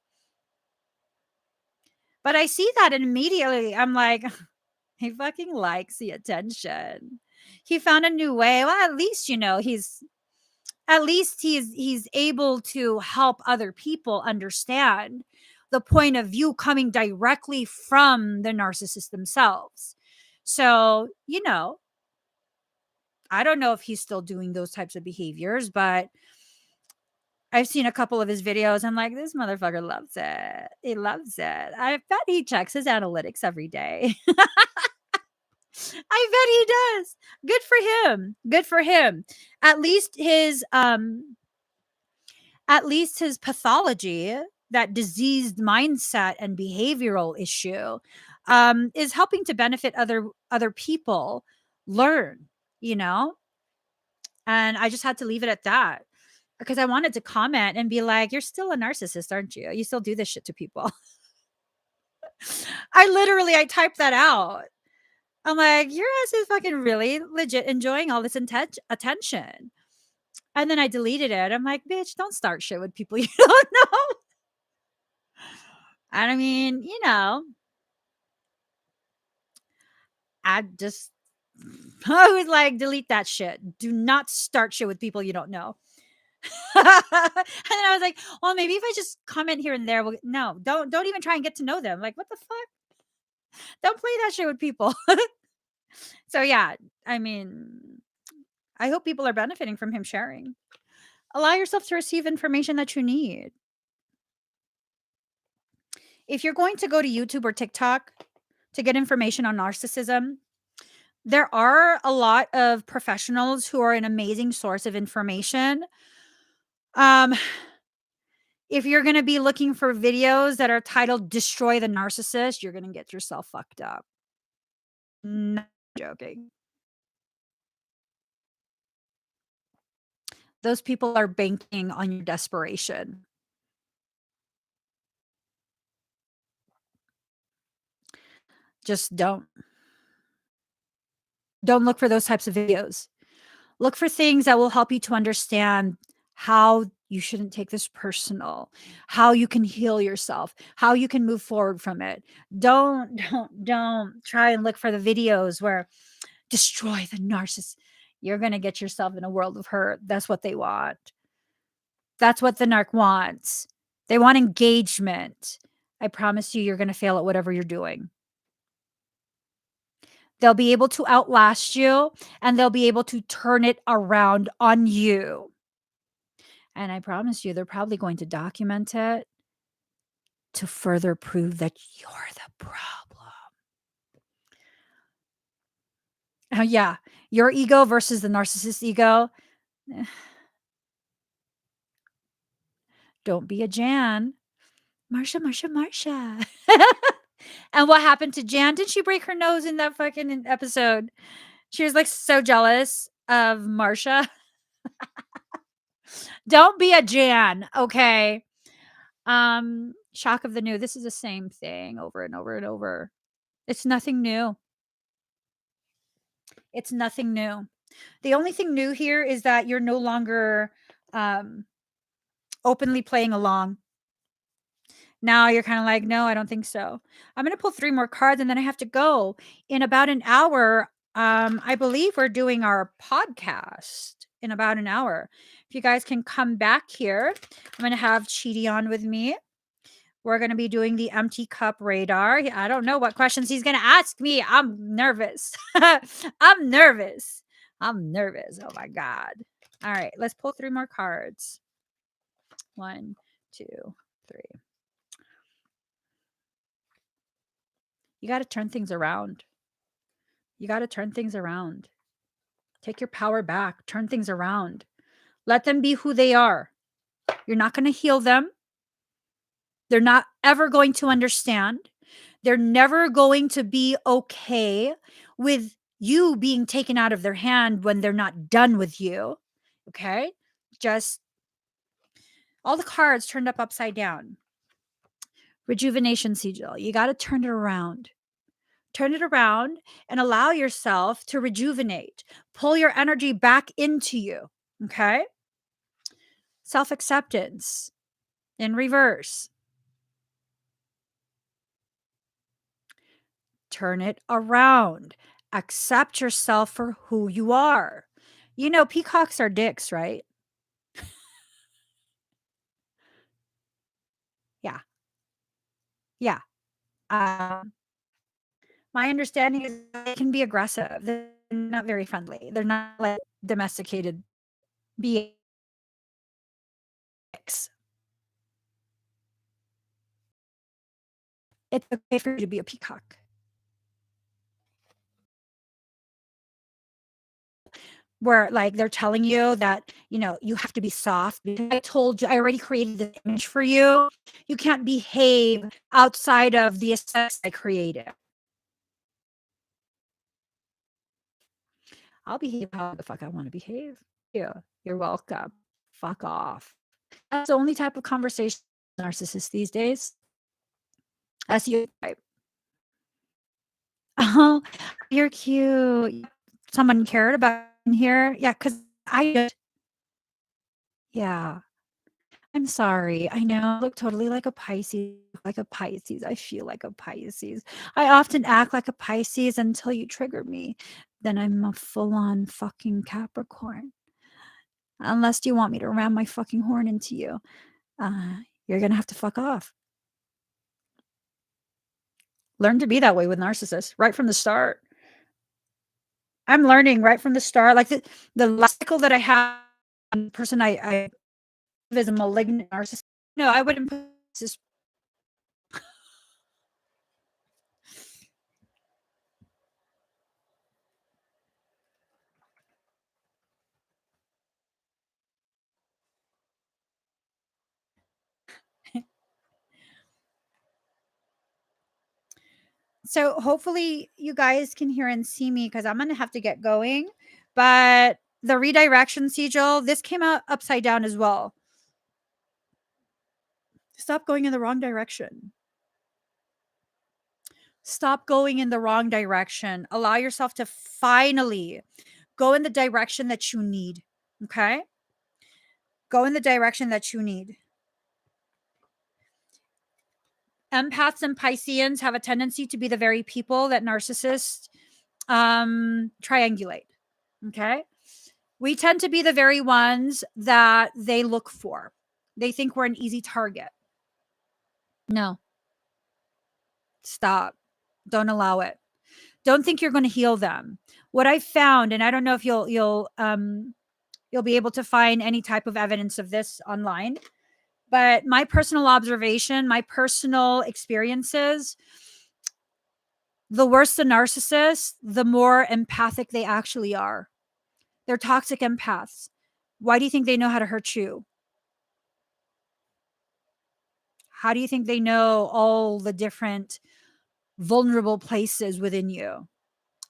But I see that and immediately I'm like, he fucking likes the attention. He found a new way. Well, at least, he's able to help other people understand the point of view coming directly from the narcissist themselves. So, I don't know if he's still doing those types of behaviors, but I've seen a couple of his videos. I'm like, this motherfucker loves it. He loves it. I bet he checks his analytics every day. I bet he does. Good for him. Good for him. At least his pathology, that diseased mindset and behavioral issue, is helping to benefit other people learn, and I just had to leave it at that because I wanted to comment and be like, you're still a narcissist, aren't you? You still do this shit to people. I typed that out. I'm like, your ass is fucking really legit enjoying all this attention. And then I deleted it. I'm like, bitch, don't start shit with people you don't know. And I mean, I was like, delete that shit. Do not start shit with people you don't know. And then I was like, well, maybe if I just comment here and there, no, don't even try and get to know them. Like, what the fuck? Don't play that shit with people. So yeah, I mean, I hope people are benefiting from him sharing. Allow yourself to receive information that you need. If you're going to go to YouTube or TikTok to get information on narcissism, there are a lot of professionals who are an amazing source of information. If you're going to be looking for videos that are titled Destroy the Narcissist, you're going to get yourself fucked up. Not joking. Those people are banking on your desperation. Just don't look for those types of videos. Look for things that will help you to understand how you shouldn't take this personal, how you can heal yourself, how you can move forward from it. Don't try and look for the videos where destroy the narcissist. You're going to get yourself in a world of hurt. That's what they want. That's what the narc wants. They want engagement. I promise you, you're going to fail at whatever you're doing. They'll be able to outlast you and they'll be able to turn it around on you. And I promise you, they're probably going to document it to further prove that you're the problem. Yeah, your ego versus the narcissist ego. Don't be a Jan. Marsha. And what happened to Jan? Did she break her nose in that fucking episode? She was like so jealous of Marsha. Don't be a Jan, okay? Shock of the new. This is the same thing over and over and over. It's nothing new. It's nothing new. The only thing new here is that you're no longer openly playing along. Now you're kind of like, no, I don't think so. I'm going to pull 3 more cards and then I have to go. In about an hour, I believe we're doing our podcast in about an hour. If you guys can come back here, I'm going to have Chidi on with me. We're going to be doing the empty cup radar. I don't know what questions he's going to ask me. I'm nervous. I'm nervous. I'm nervous. Oh my God. All right, let's pull 3 more cards. 1, 2, 3. You got to turn things around. You got to turn things around. Take your power back. Turn things around. Let them be who they are. You're not going to heal them. They're not ever going to understand. They're never going to be okay with you being taken out of their hand when they're not done with you. Okay? Just all the cards turned up upside down. Rejuvenation sigil. You got to turn it around. Turn it around and allow yourself to rejuvenate. Pull your energy back into you. Okay? Self-acceptance in reverse. Turn it around. Accept yourself for who you are. You know, peacocks are dicks, right? Yeah. Yeah. Um, my understanding is they can be aggressive. They're not very friendly. They're not like domesticated beings. It's okay for you to be a peacock. Where like they're telling you that, you know, you have to be soft. Because I told you, I already created this image for you. You can't behave outside of the aesthetics I created. I'll behave how the fuck I want to behave. Yeah, you're welcome. Fuck off. That's the only type of conversation narcissists these days. That's you type. Oh, you're cute. Someone cared about in here. Yeah, because I just, yeah. I'm sorry. I know I look totally like a Pisces, like a Pisces. I feel like a Pisces. I often act like a Pisces until you trigger me. Then I'm a full-on fucking Capricorn. Unless you want me to ram my fucking horn into you. You're gonna have to fuck off. Learn to be that way with narcissists right from the start. I'm learning right from the start. Like the last cycle that I had, person I is a malignant narcissist. No, I wouldn't put this. So hopefully you guys can hear and see me because I'm gonna have to get going. But the redirection sigil, this came out upside down as well. Stop going in the wrong direction. Stop going in the wrong direction. Allow yourself to finally go in the direction that you need. Okay? Go in the direction that you need. Empaths and Pisceans have a tendency to be the very people that narcissists triangulate. Okay? We tend to be the very ones that they look for. They think we're an easy target. No. Stop. Don't allow it. Don't think you're going to heal them. What I found, and I don't know if you'll be able to find any type of evidence of this online, but my personal observation, my personal experiences, the worse the narcissist, the more empathic they actually are. They're toxic empaths. Why do you think they know how to hurt you? How do you think they know all the different vulnerable places within you?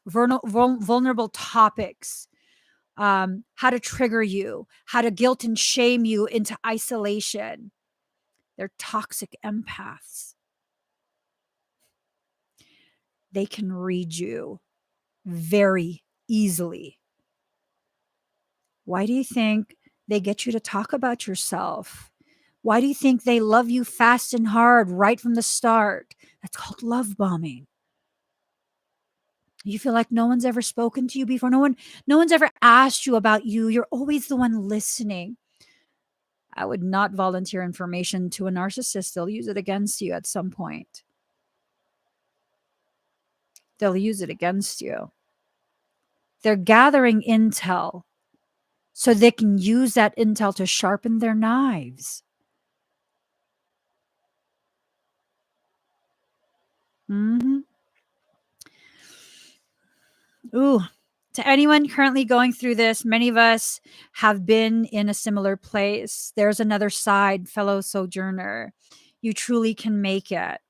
vulnerable topics, how to trigger you, how to guilt and shame you into isolation. They're toxic empaths. They can read you very easily. Why do you think they get you to talk about yourself? Why do you think they love you fast and hard right from the start? That's called love bombing. You feel like no one's ever spoken to you before. No one's ever asked you about you. You're always the one listening. I would not volunteer information to a narcissist. They'll use it against you at some point. They'll use it against you. They're gathering intel so they can use that intel to sharpen their knives. Mm-hmm. Ooh, to anyone currently going through this, many of us have been in a similar place. There's another side, fellow sojourner. You truly can make it.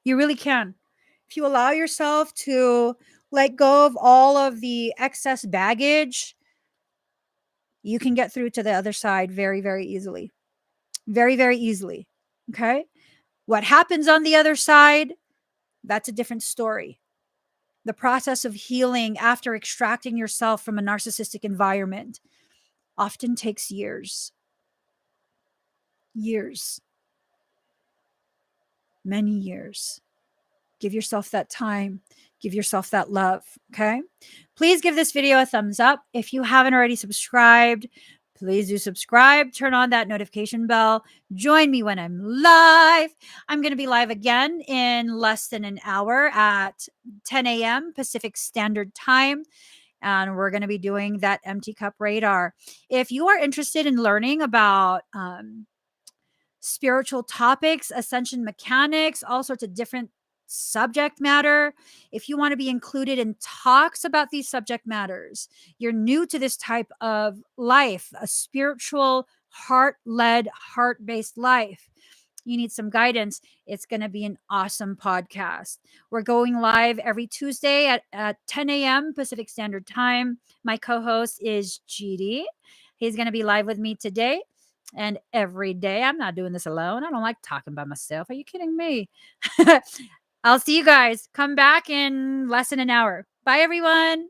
You really can. If you allow yourself to let go of all of the excess baggage, you can get through to the other side very, very easily. Very, very easily. Okay. What happens on the other side, that's a different story. The process of healing after extracting yourself from a narcissistic environment often takes years. Years. Many years. Give yourself that time. Give yourself that love. Okay. Please give this video a thumbs up. If you haven't already subscribed, please do subscribe. Turn on that notification bell. Join me when I'm live. I'm going to be live again in less than an hour at 10 a.m. Pacific Standard Time. And we're going to be doing that empty cup radar. If you are interested in learning about spiritual topics, ascension mechanics, all sorts of different subject matter, if you want to be included in talks about these subject matters, you're new to this type of life, a spiritual, heart-led, heart-based life, you need some guidance, it's going to be an awesome podcast. We're going live every Tuesday at 10 a.m. Pacific Standard Time. My co-host is GD. He's going to be live with me today and every day. I'm not doing this alone. I don't like talking by myself. Are you kidding me? I'll see you guys. Come back in less than an hour. Bye, everyone.